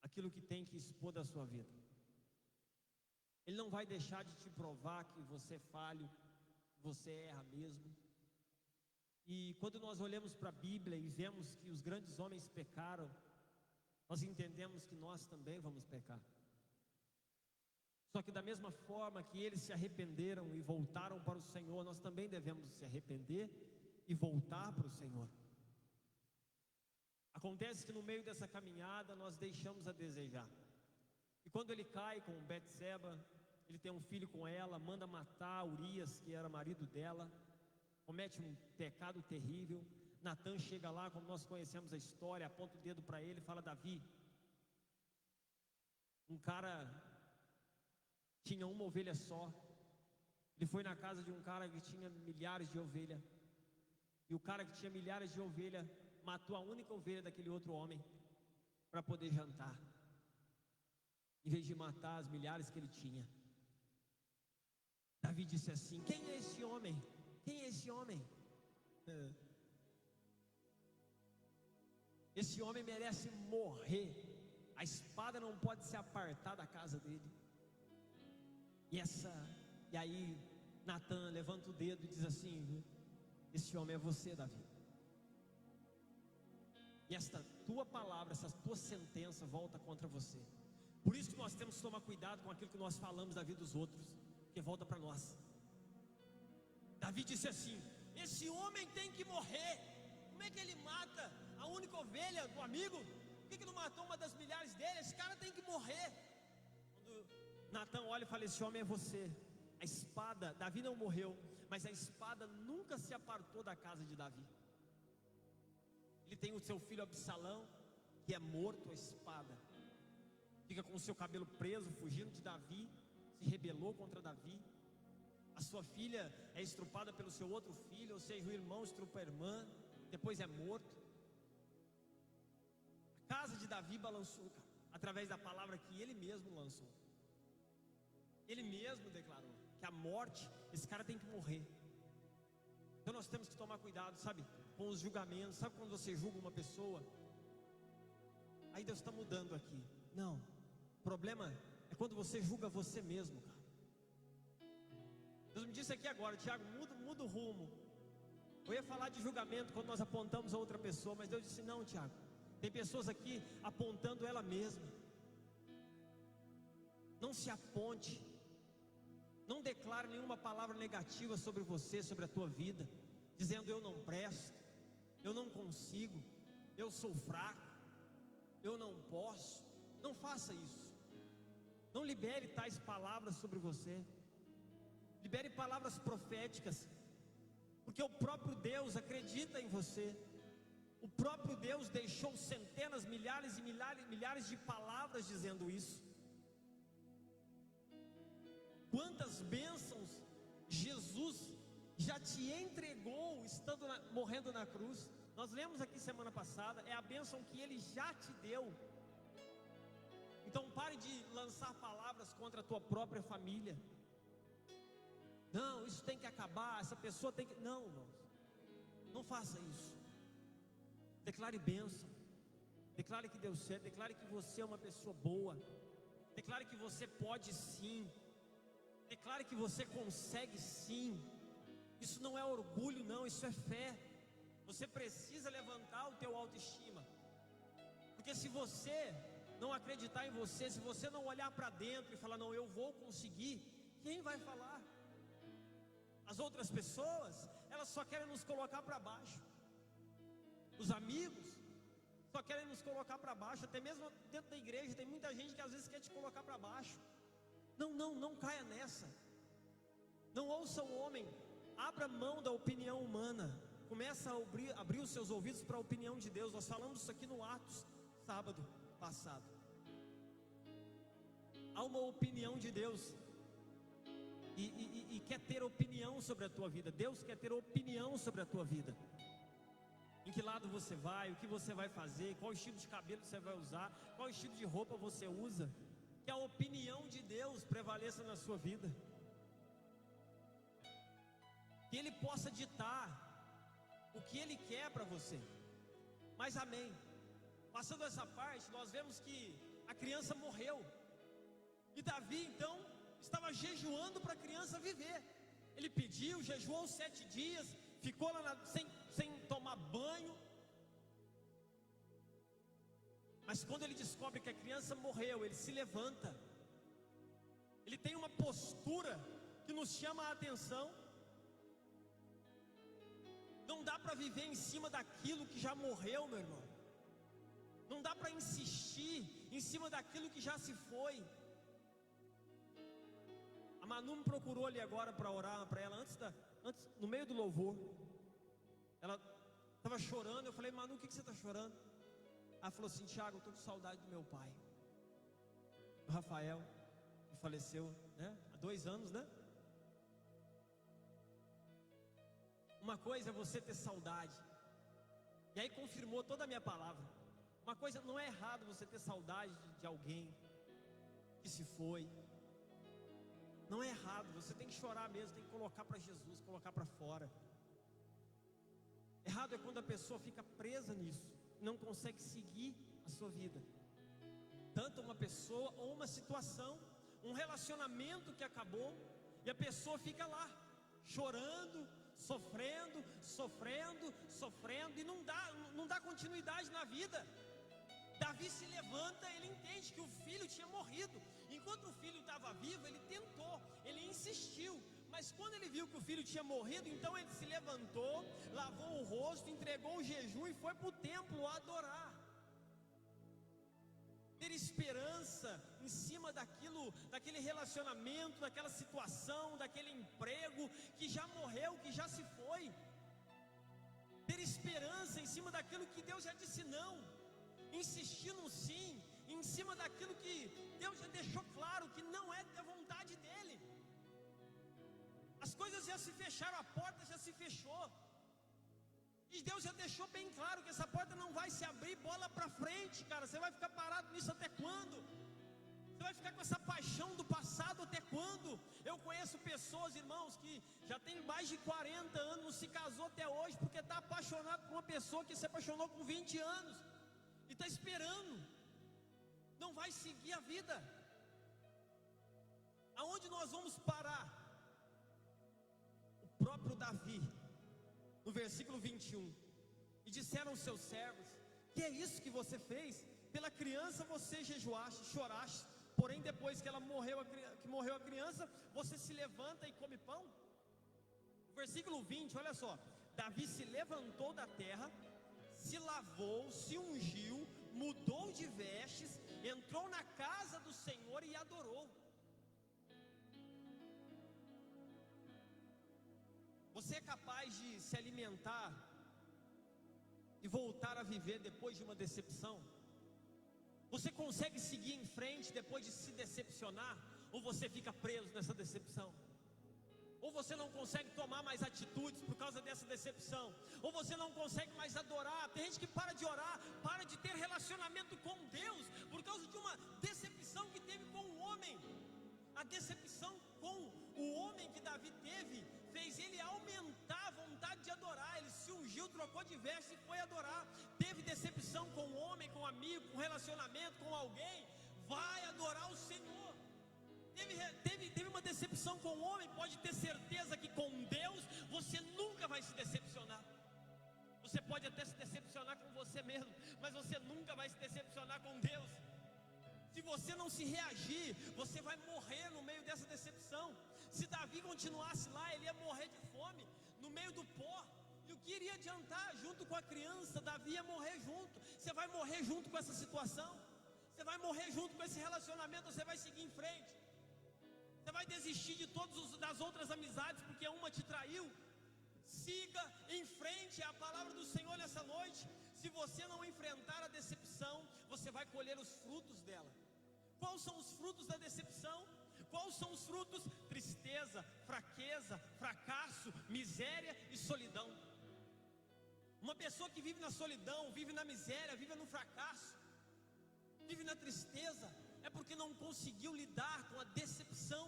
aquilo que tem que expor da sua vida. Ele não vai deixar de te provar que você é falho, que você erra mesmo. E quando nós olhamos para a Bíblia e vemos que os grandes homens pecaram, nós entendemos que nós também vamos pecar. Só que da mesma forma que eles se arrependeram e voltaram para o Senhor, nós também devemos se arrepender e voltar para o Senhor. Acontece que no meio dessa caminhada nós deixamos a desejar. E quando ele cai com Betseba, ele tem um filho com ela, manda matar Urias, que era marido dela, comete um pecado terrível. Natan chega lá, como nós conhecemos a história, aponta o dedo para ele e fala: Davi, um cara tinha uma ovelha só, ele foi na casa de um cara que tinha milhares de ovelhas, e o cara que tinha milhares de ovelhas matou a única ovelha daquele outro homem para poder jantar, em vez de matar as milhares que ele tinha. Davi disse assim: quem é esse homem? Quem é esse homem? Esse homem merece morrer. A espada não pode se apartar da casa dele. E aí Natan levanta o dedo e diz assim: esse homem é você, Davi. E esta tua palavra, essa tua sentença volta contra você. Por isso que nós temos que tomar cuidado com aquilo que nós falamos da vida dos outros, que volta para nós. Davi disse assim: esse homem tem que morrer. Como é que ele mata a única ovelha do amigo? Por que não matou uma das milhares dele? Esse cara tem que morrer. Quando Natan olha e fala: esse homem é você. A espada, Davi não morreu, mas a espada nunca se apartou da casa de Davi. Ele tem o seu filho Absalão, que é morto à espada, fica com o seu cabelo preso, fugindo de Davi, se rebelou contra Davi. A sua filha é estrupada pelo seu outro filho, ou seja, o irmão estrupa a irmã, depois é morto. A casa de Davi balançou, cara, através da palavra que ele mesmo lançou. Ele mesmo declarou que a morte, esse cara tem que morrer. Então nós temos que tomar cuidado, sabe, com os julgamentos. Sabe quando você julga uma pessoa? Aí Deus está mudando aqui. Não, o problema é quando você julga você mesmo, cara. Deus me disse aqui agora: Tiago, muda o rumo. Eu ia falar de julgamento quando nós apontamos a outra pessoa, mas Deus disse: não, Tiago, tem pessoas aqui apontando ela mesma. Não se aponte. Não declare nenhuma palavra negativa sobre você, sobre a tua vida, dizendo: eu não presto, eu não consigo, eu sou fraco, eu não posso. Não faça isso. Não libere tais palavras sobre você. Libere palavras proféticas, porque o próprio Deus acredita em você. O próprio Deus deixou centenas, milhares e milhares de palavras dizendo isso. Quantas bênçãos Jesus já te entregou estando morrendo na cruz. Nós lemos aqui semana passada, é a bênção que Ele já te deu. Então pare de lançar palavras contra a tua própria família. Não, isso tem que acabar, essa pessoa tem que... Não, irmãos, não faça isso. Declare bênção. Declare que deu certo. Declare que você é uma pessoa boa. Declare que você pode sim. Declare que você consegue sim. Isso não é orgulho não, isso é fé. Você precisa levantar o teu autoestima. Porque se você não acreditar em você, se você não olhar para dentro e falar: não, eu vou conseguir, quem vai falar? As outras pessoas, elas só querem nos colocar para baixo. Os amigos só querem nos colocar para baixo. Até mesmo dentro da igreja tem muita gente que às vezes quer te colocar para baixo. Não caia nessa. Não ouça o homem. Abra mão da opinião humana. Começa a abrir os seus ouvidos para a opinião de Deus. Nós falamos isso aqui no Atos, sábado passado. Há uma opinião de Deus. E quer ter opinião sobre a tua vida. Deus quer ter opinião sobre a tua vida. Em que lado você vai, o que você vai fazer, qual estilo de cabelo você vai usar, qual estilo de roupa você usa. Que a opinião de Deus prevaleça na sua vida. Que Ele possa ditar o que Ele quer para você. Mas amém. Passando essa parte, nós vemos que a criança morreu. E Davi então estava jejuando para a criança viver. Ele pediu, jejuou 7 dias, ficou lá sem tomar banho. Mas quando ele descobre que a criança morreu, ele se levanta. Ele postura que nos chama a atenção. Não dá para viver em cima daquilo que já morreu, meu irmão. Não dá para insistir em cima daquilo que já se foi. A Manu me procurou ali agora para orar para ela antes, no meio do louvor. Ela estava chorando. Eu falei: Manu, o que você está chorando? Ela falou assim: Tiago, eu estou com saudade do meu pai, o Rafael, que faleceu, né? Há 2 anos, né? Uma coisa é você ter saudade, e aí confirmou toda a minha palavra. Uma coisa, não é errado você ter saudade de alguém que se foi. Não é errado, você tem que chorar mesmo, tem que colocar para Jesus, colocar para fora. Errado é quando a pessoa fica presa nisso, não consegue seguir a sua vida. Tanto uma pessoa ou uma situação, um relacionamento que acabou, e a pessoa fica lá, chorando, sofrendo, e não dá continuidade na vida. Davi se levanta, ele entende que o filho tinha morrido. Enquanto o filho estava vivo, ele tentou, ele insistiu. Mas quando ele viu que o filho tinha morrido, então ele se levantou, lavou o rosto, entregou o jejum e foi para o templo adorar. Ter esperança em cima daquele relacionamento, daquela situação, daquele emprego que já morreu, que já se foi. Ter esperança em cima daquilo que Deus já disse não. Insistir no sim, em cima daquilo que Deus já deixou claro que não é da vontade dEle. As coisas já se fecharam, a porta já se fechou, e Deus já deixou bem claro que essa porta não vai se abrir. Bola para frente, cara. Você vai ficar parado nisso até quando? Você vai ficar com essa paixão do passado até quando? Eu conheço pessoas, irmãos, que já tem mais de 40 anos, não se casou até hoje, porque está apaixonado por uma pessoa que se apaixonou com 20 anos, e está esperando, não vai seguir a vida. Aonde nós vamos parar? O próprio Davi, no versículo 21, e disseram os seus servos: que é isso que você fez? Pela criança você jejuaste, choraste, porém depois que morreu a criança, você se levanta e come pão? Versículo 20, olha só: Davi se levantou da terra, se lavou, se ungiu, mudou de vestes, entrou na casa do Senhor e adorou. Você é capaz de se alimentar e voltar a viver depois de uma decepção? Você consegue seguir em frente depois de se decepcionar? Ou você fica preso nessa decepção? Ou você não consegue tomar mais atitudes por causa dessa decepção? Ou você não consegue mais adorar? Tem gente que para de orar, para de ter relacionamento com Deus por causa de uma decepção que teve com o homem. A decepção com o homem que Davi teve fez ele aumentar a vontade de adorar. Ele se ungiu, trocou de veste e foi adorar. Teve decepção com o homem, com um amigo, com um relacionamento, com alguém, vai adorar o Senhor. Teve uma decepção com o homem, pode ter certeza que com Deus você nunca vai se decepcionar. Você pode até se decepcionar com você mesmo, mas você nunca vai se decepcionar com Deus. Se você não se reagir, você vai morrer no meio dessa decepção. Se Davi continuasse lá, ele ia morrer de fome, no meio do pó. E o que iria adiantar? Junto com a criança, Davi ia morrer junto. Você vai morrer junto com essa situação, você vai morrer junto com esse relacionamento. Você vai seguir em frente, você vai desistir de todas das outras amizades, porque uma te traiu. Siga em frente, é a palavra do Senhor nessa noite. Se você não enfrentar a decepção, você vai colher os frutos dela. Quais são os frutos da decepção? Quais são os frutos? Tristeza, fraqueza, fracasso, miséria e solidão. Uma pessoa que vive na solidão, vive na miséria, vive no fracasso, vive na tristeza, é porque não conseguiu lidar com a decepção,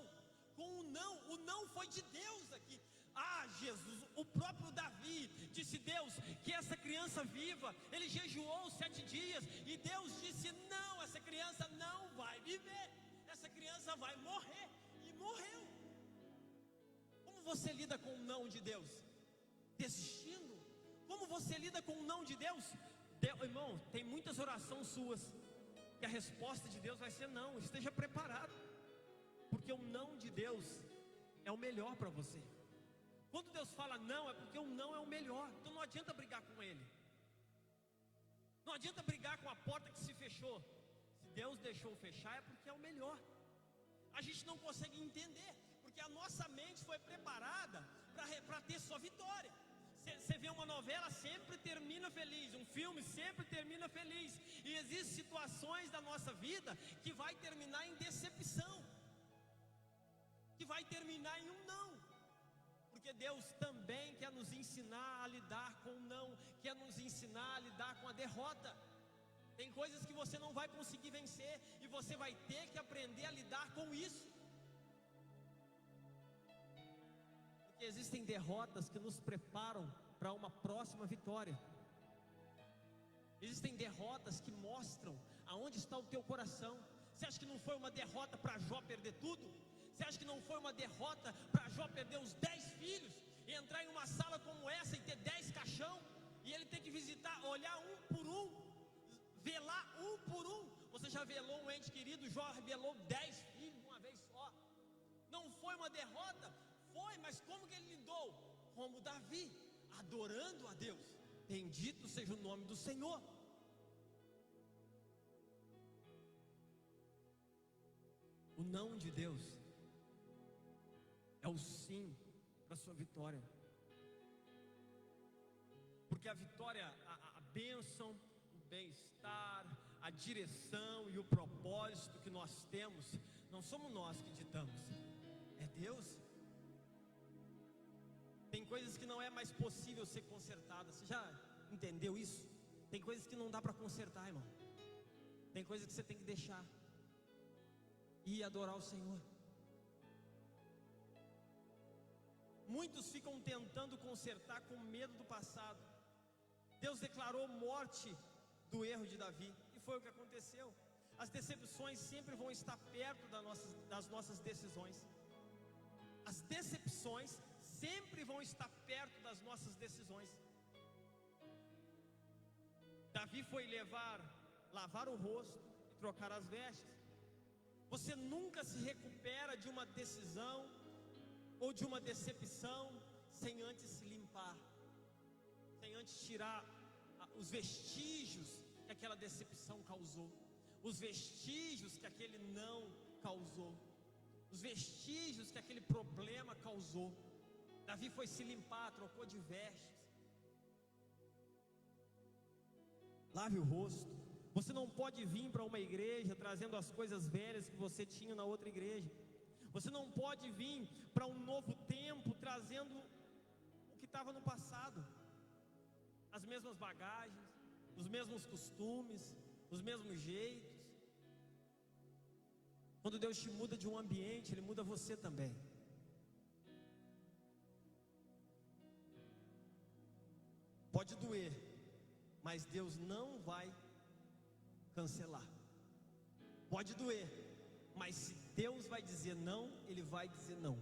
com o não. O não foi de Deus aqui. Ah, Jesus, o próprio Davi disse: Deus, que essa criança viva. Ele jejuou 7 dias e Deus disse: não, essa criança não vai viver, essa criança vai morrer. E morreu. Como você lida com o não de Deus? Desistindo? Como você lida com o não de Deus? Irmão, tem muitas orações suas que a resposta de Deus vai ser não. Esteja preparado, porque porque o não de Deus é o melhor para você. Quando Deus fala não, é porque o não é o melhor. Então não adianta brigar com Ele. Não adianta brigar com a porta que se fechou. Se Deus deixou fechar, é porque é o melhor. A gente não consegue entender, porque a nossa mente foi preparada para ter só vitória. Você vê uma novela, sempre termina feliz. Um filme sempre termina feliz. E existem situações da nossa vida que vai terminar em decepção, que vai terminar em um não. Porque Deus também quer nos ensinar a lidar com o não, quer nos ensinar a lidar com a derrota. Tem coisas que você não vai conseguir vencer, e você vai ter que aprender a lidar com isso. Porque existem derrotas que nos preparam para uma próxima vitória. Existem derrotas que mostram aonde está o teu coração. Você acha que não foi uma derrota para Jó perder tudo? Você acha que não foi uma derrota para Jó perder os 10 filhos, e entrar em uma sala como essa e ter 10 caixão, e ele ter que visitar, olhar um por um, velar um por um? Você já velou um ente querido? Jó velou 10 filhos uma vez só. Não foi uma derrota? Foi, mas como que ele lidou? Como Davi, adorando a Deus. Bendito seja o nome do Senhor. O não de Deus é o sim para a sua vitória. Porque a vitória, a bênção, o bem-estar, a direção e o propósito que nós temos, não somos nós que ditamos, é Deus. Tem coisas que não é mais possível ser consertadas. Você já entendeu isso? Tem coisas que não dá para consertar, irmão. Tem coisas que você tem que deixar e adorar o Senhor. Muitos ficam tentando consertar com medo do passado. Deus declarou morte do erro de Davi, e foi o que aconteceu. As decepções sempre vão estar perto das nossas decisões. As decepções sempre vão estar perto das nossas decisões. Davi foi lavar o rosto e trocar as vestes. Você nunca se recupera de uma decisão ou de uma decepção sem antes se limpar, sem antes tirar os vestígios que aquela decepção causou, os vestígios que aquele não causou, os vestígios que aquele problema causou. Davi foi se limpar, trocou de vestes. Lave o rosto. Você não pode vir para uma igreja trazendo as coisas velhas que você tinha na outra igreja. Você não pode vir para um novo tempo trazendo o que estava no passado, as mesmas bagagens, os mesmos costumes, os mesmos jeitos. Quando Deus te muda de um ambiente, Ele muda você também. Pode doer, mas Deus não vai cancelar. Pode doer, mas se Deus vai dizer não, Ele vai dizer não.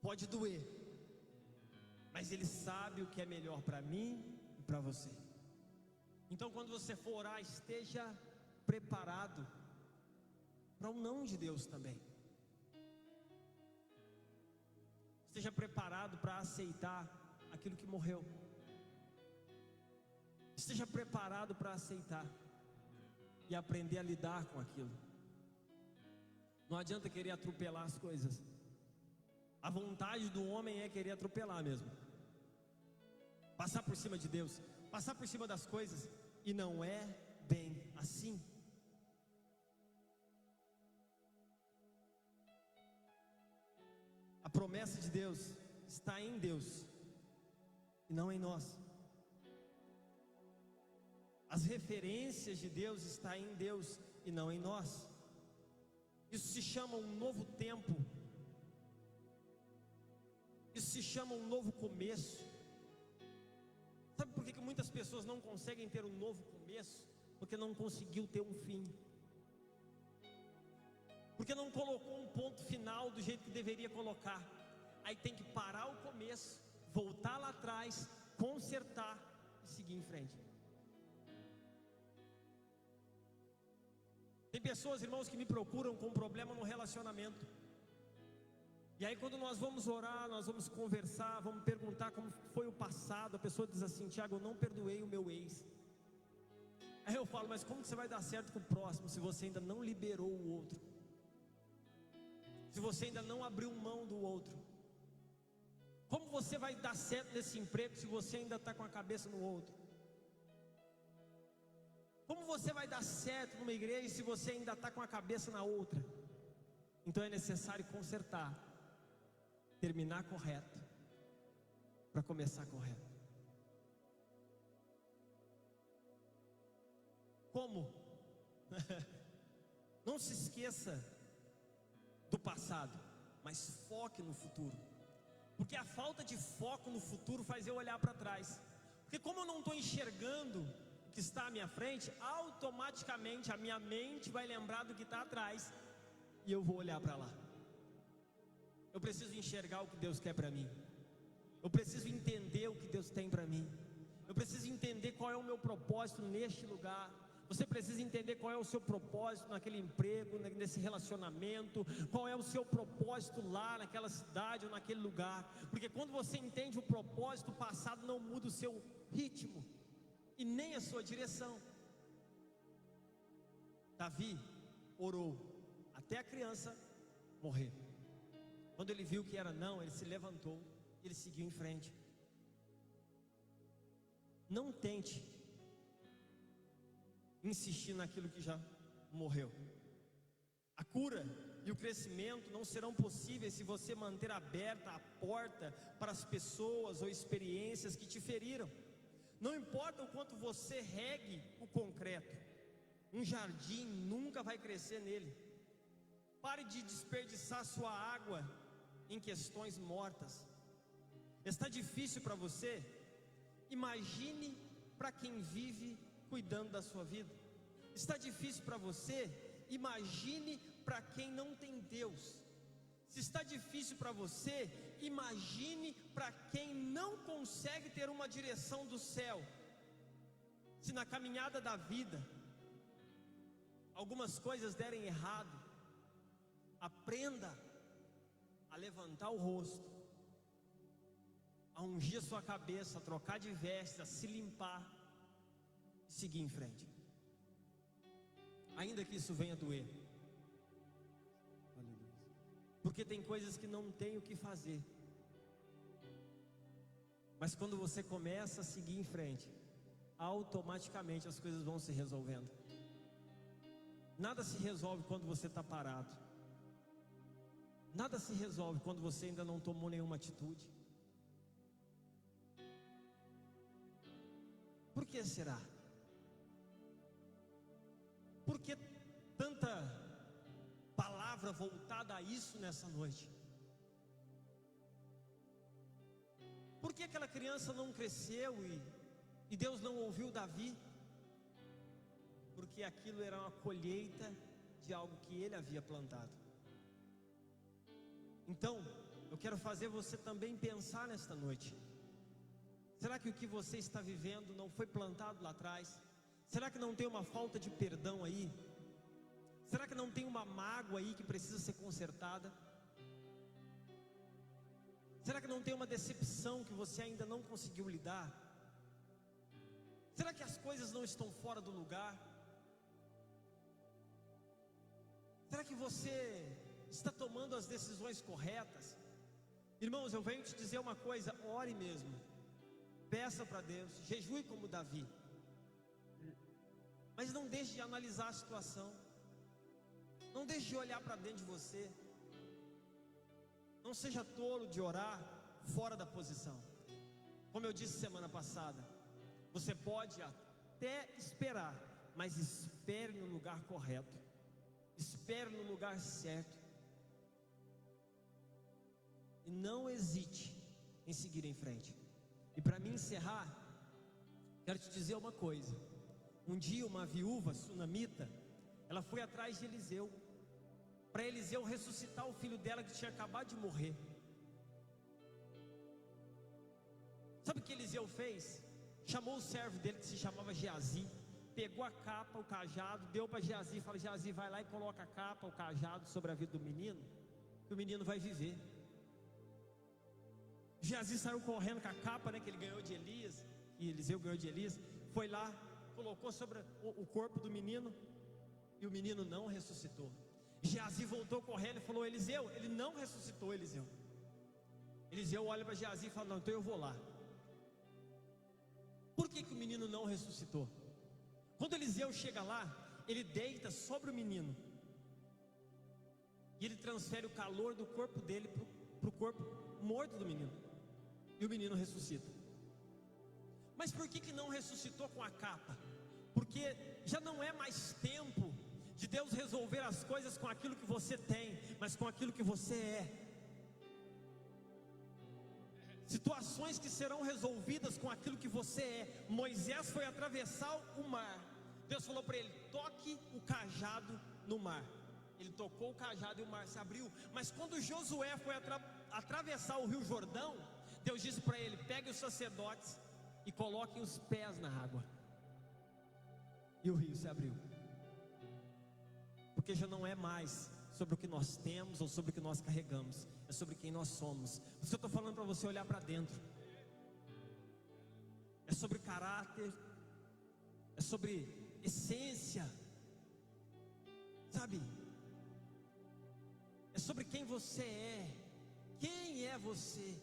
Pode doer, mas Ele sabe o que é melhor para mim e para você. Então quando você for orar, esteja preparado para o não de Deus também. Esteja preparado para aceitar aquilo que morreu. Esteja preparado para aceitar e aprender a lidar com aquilo. Não adianta querer atropelar as coisas. A vontade do homem é querer atropelar mesmo, passar por cima de Deus, passar por cima das coisas, e não é bem assim. A promessa de Deus está em Deus e não em nós. As referências de Deus estão em Deus e não em nós. Isso se chama um novo tempo. Isso se chama um novo começo. Sabe por que muitas pessoas não conseguem ter um novo começo? Porque não conseguiu ter um fim. Porque não colocou um ponto final do jeito que deveria colocar. Aí tem que parar o começo, voltar lá atrás, consertar e seguir em frente. Tem pessoas, irmãos, que me procuram com um problema no relacionamento. E aí quando nós vamos orar, nós vamos conversar, vamos perguntar como foi o passado, a pessoa diz assim: Tiago, eu não perdoei o meu ex. Aí eu falo: mas como que você vai dar certo com o próximo se você ainda não liberou o outro? Se você ainda não abriu mão do outro? Como você vai dar certo nesse emprego se você ainda está com a cabeça no outro? Como você vai dar certo numa igreja se você ainda está com a cabeça na outra? Então é necessário consertar, terminar correto, para começar correto. Como? Não se esqueça do passado, mas foque no futuro. Porque a falta de foco no futuro faz eu olhar para trás. Porque como eu não estou enxergando o que está à minha frente, automaticamente a minha mente vai lembrar do que está atrás, e eu vou olhar para lá. Eu preciso enxergar o que Deus quer para mim. Eu preciso entender o que Deus tem para mim. Eu preciso entender qual é o meu propósito neste lugar. Você precisa entender qual é o seu propósito naquele emprego, nesse relacionamento. Qual é o seu propósito lá naquela cidade ou naquele lugar. Porque quando você entende o propósito, o passado não muda o seu ritmo e nem a sua direção. Davi orou até a criança morrer. Quando ele viu que era não, ele se levantou e ele seguiu em frente. Não tente insistir naquilo que já morreu. A cura e o crescimento não serão possíveis se você manter aberta a porta para as pessoas ou experiências que te feriram. Não importa o quanto você regue o concreto, um jardim nunca vai crescer nele. Pare de desperdiçar sua água em questões mortas. Está difícil para você? Imagine para quem vive cuidando da sua vida. Está difícil para você? Imagine para quem não tem Deus. Se está difícil para você, imagine para quem não consegue ter uma direção do céu. Se na caminhada da vida algumas coisas derem errado, aprenda a levantar o rosto, a ungir a sua cabeça, a trocar de vestes, a se limpar e seguir em frente. Ainda que isso venha doer. Porque tem coisas que não tem o que fazer. Mas quando você começa a seguir em frente, automaticamente as coisas vão se resolvendo. Nada se resolve quando você está parado. Nada se resolve quando você ainda não tomou nenhuma atitude. Por que será? Por que tanta palavra voltada a isso nessa noite? Por que aquela criança não cresceu e Deus não ouviu Davi? Porque aquilo era uma colheita de algo que ele havia plantado. Então, eu quero fazer você também pensar nesta noite. Será que o que você está vivendo não foi plantado lá atrás? Será que não tem uma falta de perdão aí? Será que não tem uma mágoa aí que precisa ser consertada? Será que não tem uma decepção que você ainda não conseguiu lidar? Será que as coisas não estão fora do lugar? Será que você está tomando as decisões corretas? Irmãos, eu venho te dizer uma coisa: ore mesmo, peça para Deus, jejue como Davi, mas não deixe de analisar a situação, não deixe de olhar para dentro de você, não seja tolo de orar fora da posição. Como eu disse semana passada, você pode até esperar, mas espere no lugar correto, espere no lugar certo, e não hesite em seguir em frente. E para mim encerrar, quero te dizer uma coisa. Um dia uma viúva sunamita, ela foi atrás de Eliseu, para Eliseu ressuscitar o filho dela que tinha acabado de morrer. Sabe o que Eliseu fez? Chamou o servo dele que se chamava Geazi, pegou a capa, o cajado, deu para Geazi e falou: Geazi, vai lá e coloca a capa, o cajado sobre a vida do menino, que o menino vai viver. Geazi saiu correndo com a capa, né, que ele ganhou de Elias, e Eliseu ganhou de Elias, foi lá, colocou sobre o corpo do menino, e o menino não ressuscitou. Geazi voltou correndo e falou: Eliseu, ele não ressuscitou, Eliseu. Eliseu olha para Geazi e fala: não, então eu vou lá. Por que o menino não ressuscitou? Quando Eliseu chega lá, ele deita sobre o menino, e ele transfere o calor do corpo dele para o corpo morto do menino, e o menino ressuscita. Mas por que não ressuscitou com a capa? Porque já não é mais tempo de Deus resolver as coisas com aquilo que você tem, mas com aquilo que você é. Situações que serão resolvidas com aquilo que você é. Moisés foi atravessar o mar, Deus falou para ele: toque o cajado no mar. Ele tocou o cajado e o mar se abriu. Mas quando Josué foi atravessar o rio Jordão, Deus disse para ele: pegue os sacerdotes e coloquem os pés na água, e o rio se abriu. Porque já não é mais sobre o que nós temos ou sobre o que nós carregamos, é sobre quem nós somos. Por isso que eu estou falando para você olhar para dentro. É sobre caráter, é sobre essência, sabe? É sobre quem você é. Quem é você?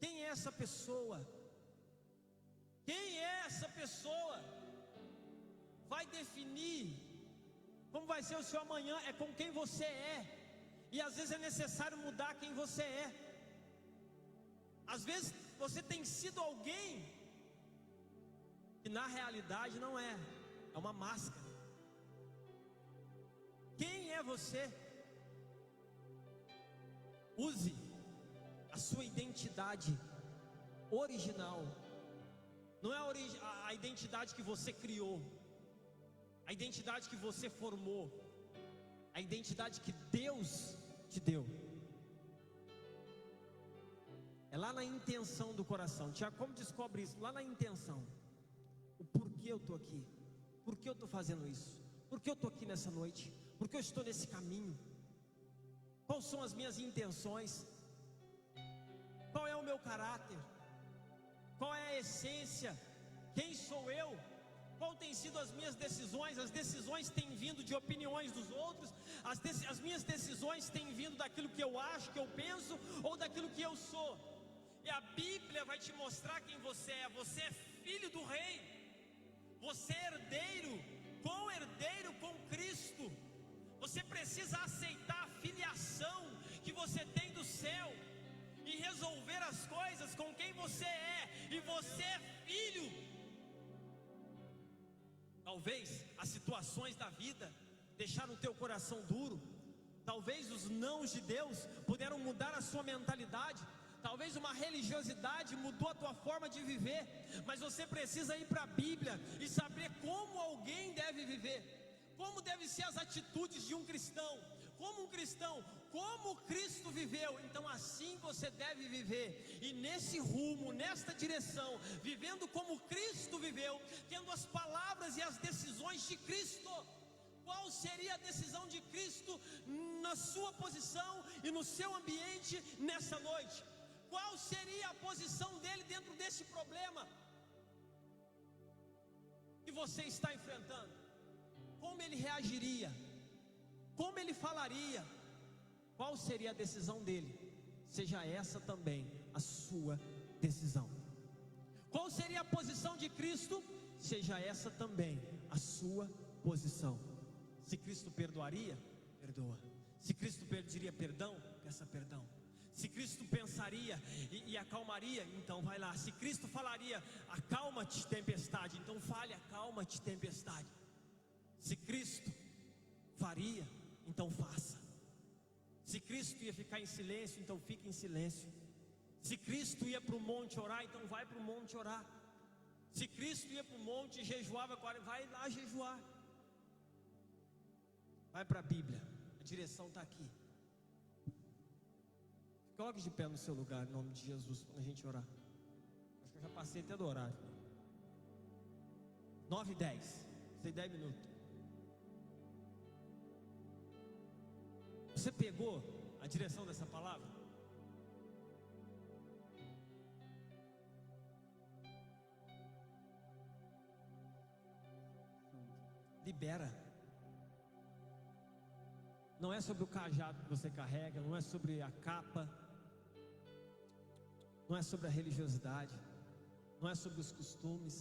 Quem é essa pessoa? Quem é essa pessoa? Vai definir como vai ser o seu amanhã, é com quem você é. E às vezes é necessário mudar quem você é. Às vezes você tem sido alguém que na realidade não é, é uma máscara. Quem é você? Use a sua identidade original. Não é a identidade que você criou, a identidade que você formou, a identidade que Deus te deu. É lá na intenção do coração. Tiago, como descobre isso? Lá na intenção. O porquê eu estou aqui, por que eu estou fazendo isso, por que eu estou aqui nessa noite, por que eu estou nesse caminho, quais são as minhas intenções, qual é o meu caráter, qual é a essência, quem sou eu, qual tem sido as minhas decisões. As decisões têm vindo de opiniões dos outros, as minhas decisões têm vindo daquilo que eu acho, que eu penso, ou daquilo que eu sou. E a Bíblia vai te mostrar quem você é. Você é filho do rei, você é herdeiro com Cristo. Você precisa aceitar a filiação que você tem do céu e resolver as coisas com quem você é. E você é filho. Talvez as situações da vida deixaram o teu coração duro. Talvez os nãos de Deus puderam mudar a sua mentalidade. Talvez uma religiosidade mudou a tua forma de viver. Mas você precisa ir para a Bíblia e saber como alguém deve viver, como devem ser as atitudes de um cristão. Como um cristão, como Cristo viveu, então assim você deve viver. E nesse rumo, nesta direção, vivendo como Cristo viveu, tendo as palavras e as decisões de Cristo. Qual seria a decisão de Cristo na sua posição e no seu ambiente nessa noite? Qual seria a posição dele dentro desse problema que você está enfrentando? Como ele reagiria? Como ele falaria? Qual seria a decisão dele? Seja essa também a sua decisão. Qual seria a posição de Cristo? Seja essa também a sua posição. Se Cristo perdoaria, perdoa. Se Cristo pediria perdão, peça perdão. Se Cristo pensaria e acalmaria, então vai lá. Se Cristo falaria: acalma-te, tempestade, então fale: acalma-te, tempestade. Se Cristo faria, então faça. Se Cristo ia ficar em silêncio, então fique em silêncio. Se Cristo ia para o monte orar, então vai para o monte orar. Se Cristo ia para o monte e jejuava, vai lá jejuar. Vai para a Bíblia, a direção está aqui. Coloque de pé no seu lugar, em nome de Jesus, quando a gente orar. Acho que eu já passei até do horário. 9:10. Tem 10 minutos. Você pegou a direção dessa palavra? Libera. Não é sobre o cajado que você carrega, não é sobre a capa, não é sobre a religiosidade, não é sobre os costumes,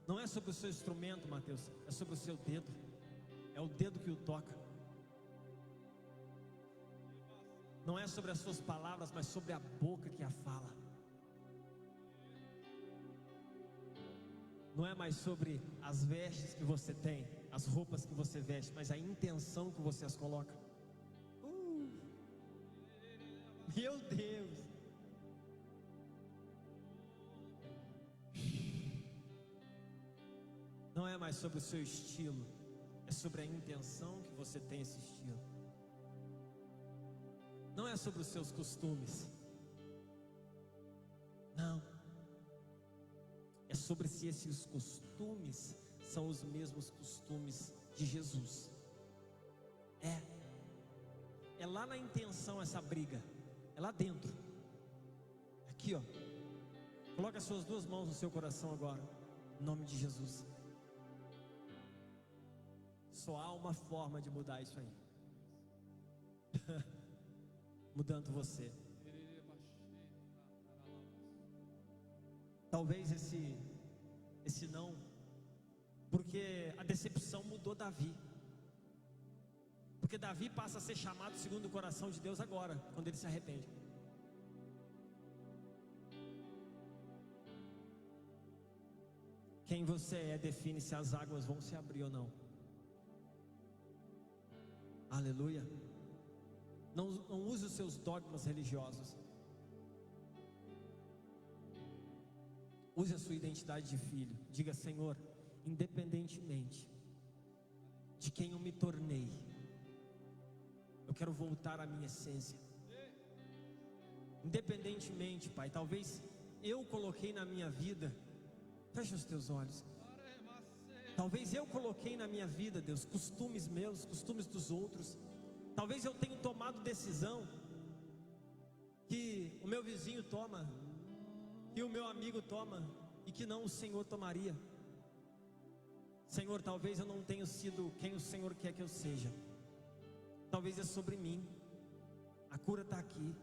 não é sobre o seu instrumento, Mateus, é sobre o seu dedo, é o dedo que o toca. Não é sobre as suas palavras, mas sobre a boca que a fala. Não é mais sobre as vestes que você tem, as roupas que você veste, mas a intenção que você as coloca. Meu Deus! Não é mais sobre o seu estilo, é sobre a intenção que você tem esse estilo. Não é sobre os seus costumes, não. É sobre se esses costumes são os mesmos costumes de Jesus. É lá na intenção essa briga, é lá dentro. Aqui, ó. Coloca as suas duas mãos no seu coração agora, em nome de Jesus. Só há uma forma de mudar isso aí. Mudando você. Talvez esse não, porque a decepção mudou Davi. Porque Davi passa a ser chamado segundo o coração de Deus agora, quando ele se arrepende. Quem você é define se as águas vão se abrir ou não. Aleluia. Não use os seus dogmas religiosos. Use a sua identidade de filho. Diga: Senhor, independentemente de quem eu me tornei, eu quero voltar à minha essência. Independentemente, Pai, talvez eu coloquei na minha vida, fecha os teus olhos. Talvez eu coloquei na minha vida, Deus, costumes meus, costumes dos outros. Talvez eu tenha tomado decisão que o meu vizinho toma, que o meu amigo toma, e que não o Senhor tomaria. Senhor, talvez eu não tenha sido quem o Senhor quer que eu seja. Talvez é sobre mim. A cura está aqui.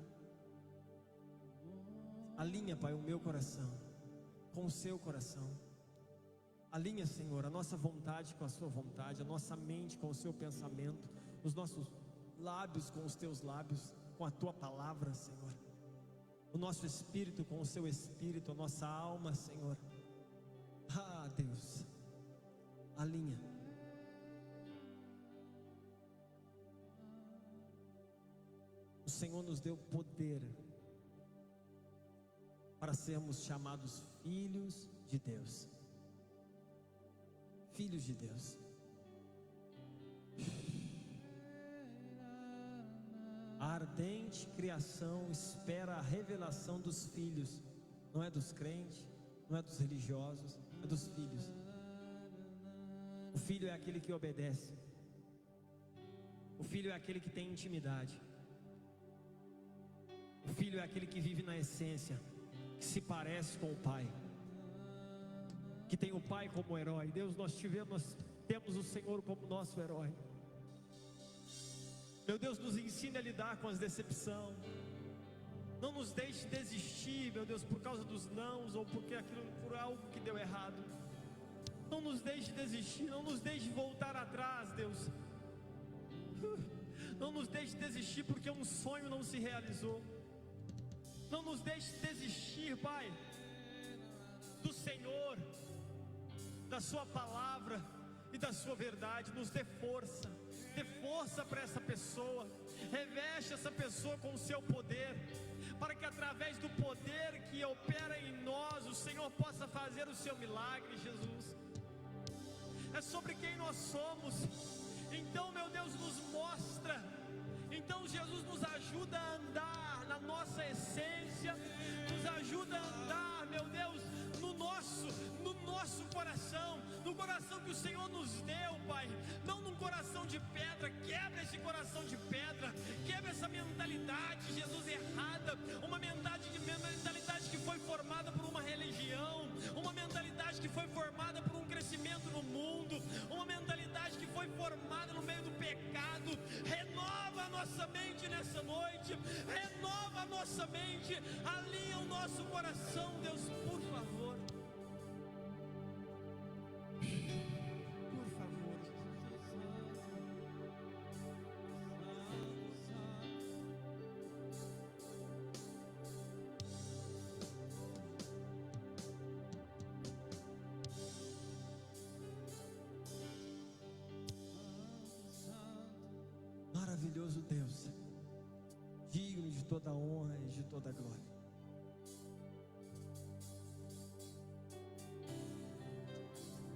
Alinha, Pai, o meu coração com o seu coração. Alinha, Senhor, a nossa vontade com a sua vontade, a nossa mente com o seu pensamento, os nossos lábios com os teus lábios, com a tua palavra, Senhor. O nosso espírito com o seu espírito, a nossa alma, Senhor. Ah, Deus, alinha. O Senhor nos deu poder para sermos chamados filhos de Deus. Filhos de Deus. A ardente criação espera a revelação dos filhos. Não é dos crentes, não é dos religiosos, é dos filhos. O filho é aquele que obedece. O filho é aquele que tem intimidade. O filho é aquele que vive na essência, que se parece com o pai, que tem o pai como herói. Deus, nós temos o Senhor como nosso herói. Meu Deus, nos ensine a lidar com as decepções. Não nos deixe desistir, meu Deus, por causa dos nãos, ou por algo que deu errado. Não nos deixe desistir, não nos deixe voltar atrás, Deus. Não nos deixe desistir porque um sonho não se realizou. Não nos deixe desistir, Pai, do Senhor, da sua palavra e da sua verdade. Nos dê força para essa pessoa. Reveste essa pessoa com o seu poder, para que através do poder que opera em nós, o Senhor possa fazer o seu milagre, Jesus. É sobre quem nós somos. Então, meu Deus, nos mostra. Então, Jesus, nos ajuda a andar na nossa essência, nos ajuda a andar, meu Deus, no nosso coração, no coração que o Senhor nos deu, Pai, não num coração de pedra. Quebra esse coração de pedra, quebra essa mentalidade, Jesus, errada, uma mentalidade que foi formada por uma religião, uma mentalidade que foi formada por um crescimento no mundo, uma mentalidade que foi formada no meio do pecado. Renova a nossa mente nessa noite, renova a nossa mente, alinha o nosso coração, Deus, por favor. Por favor. Maravilhoso Deus, digno de toda honra e de toda glória.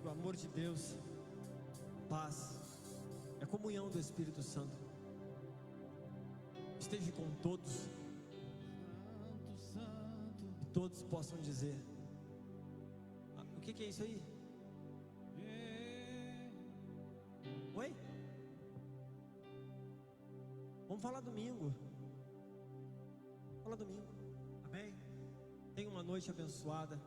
O amor de Deus, paz, a comunhão do Espírito Santo esteja com todos, e todos possam dizer: o que é isso aí? Oi? Vamos falar domingo. Fala domingo. Amém? Tenha uma noite abençoada.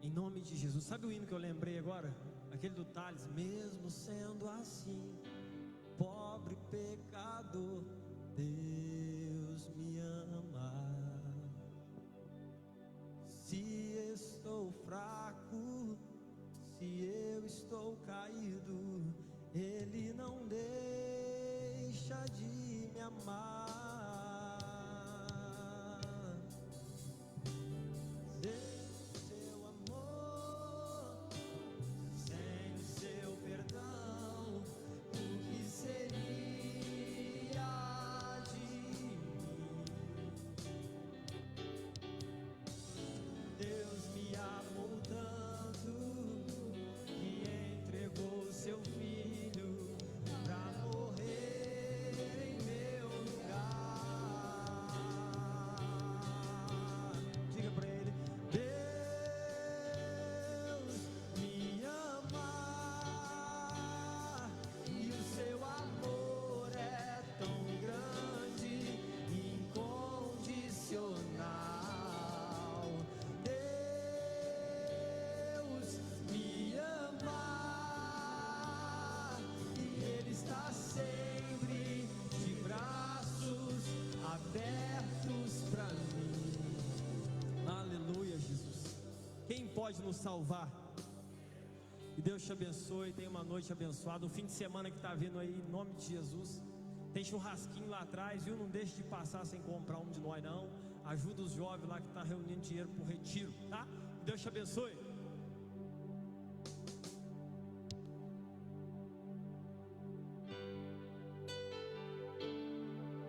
Em nome de Jesus. Sabe o hino que eu lembrei agora? Aquele do Tales. Mesmo sendo assim, pobre pecador, Deus me ama. Se estou fraco, se eu estou caído, Ele não deixa de me amar. Seu filho pra morrer em meu lugar. Diga pra ele: Deus me ama, e o seu amor é tão grande, incondicional. Deus me ama, está sempre de braços abertos para mim. Aleluia, Jesus. Quem pode nos salvar? Que Deus te abençoe. Tenha uma noite abençoada. O fim de semana que está vindo aí, em nome de Jesus. Tem churrasquinho lá atrás, viu? Não deixe de passar sem comprar um de nós, não. Ajuda os jovens lá que estão reunindo dinheiro para o retiro, tá? Que Deus te abençoe.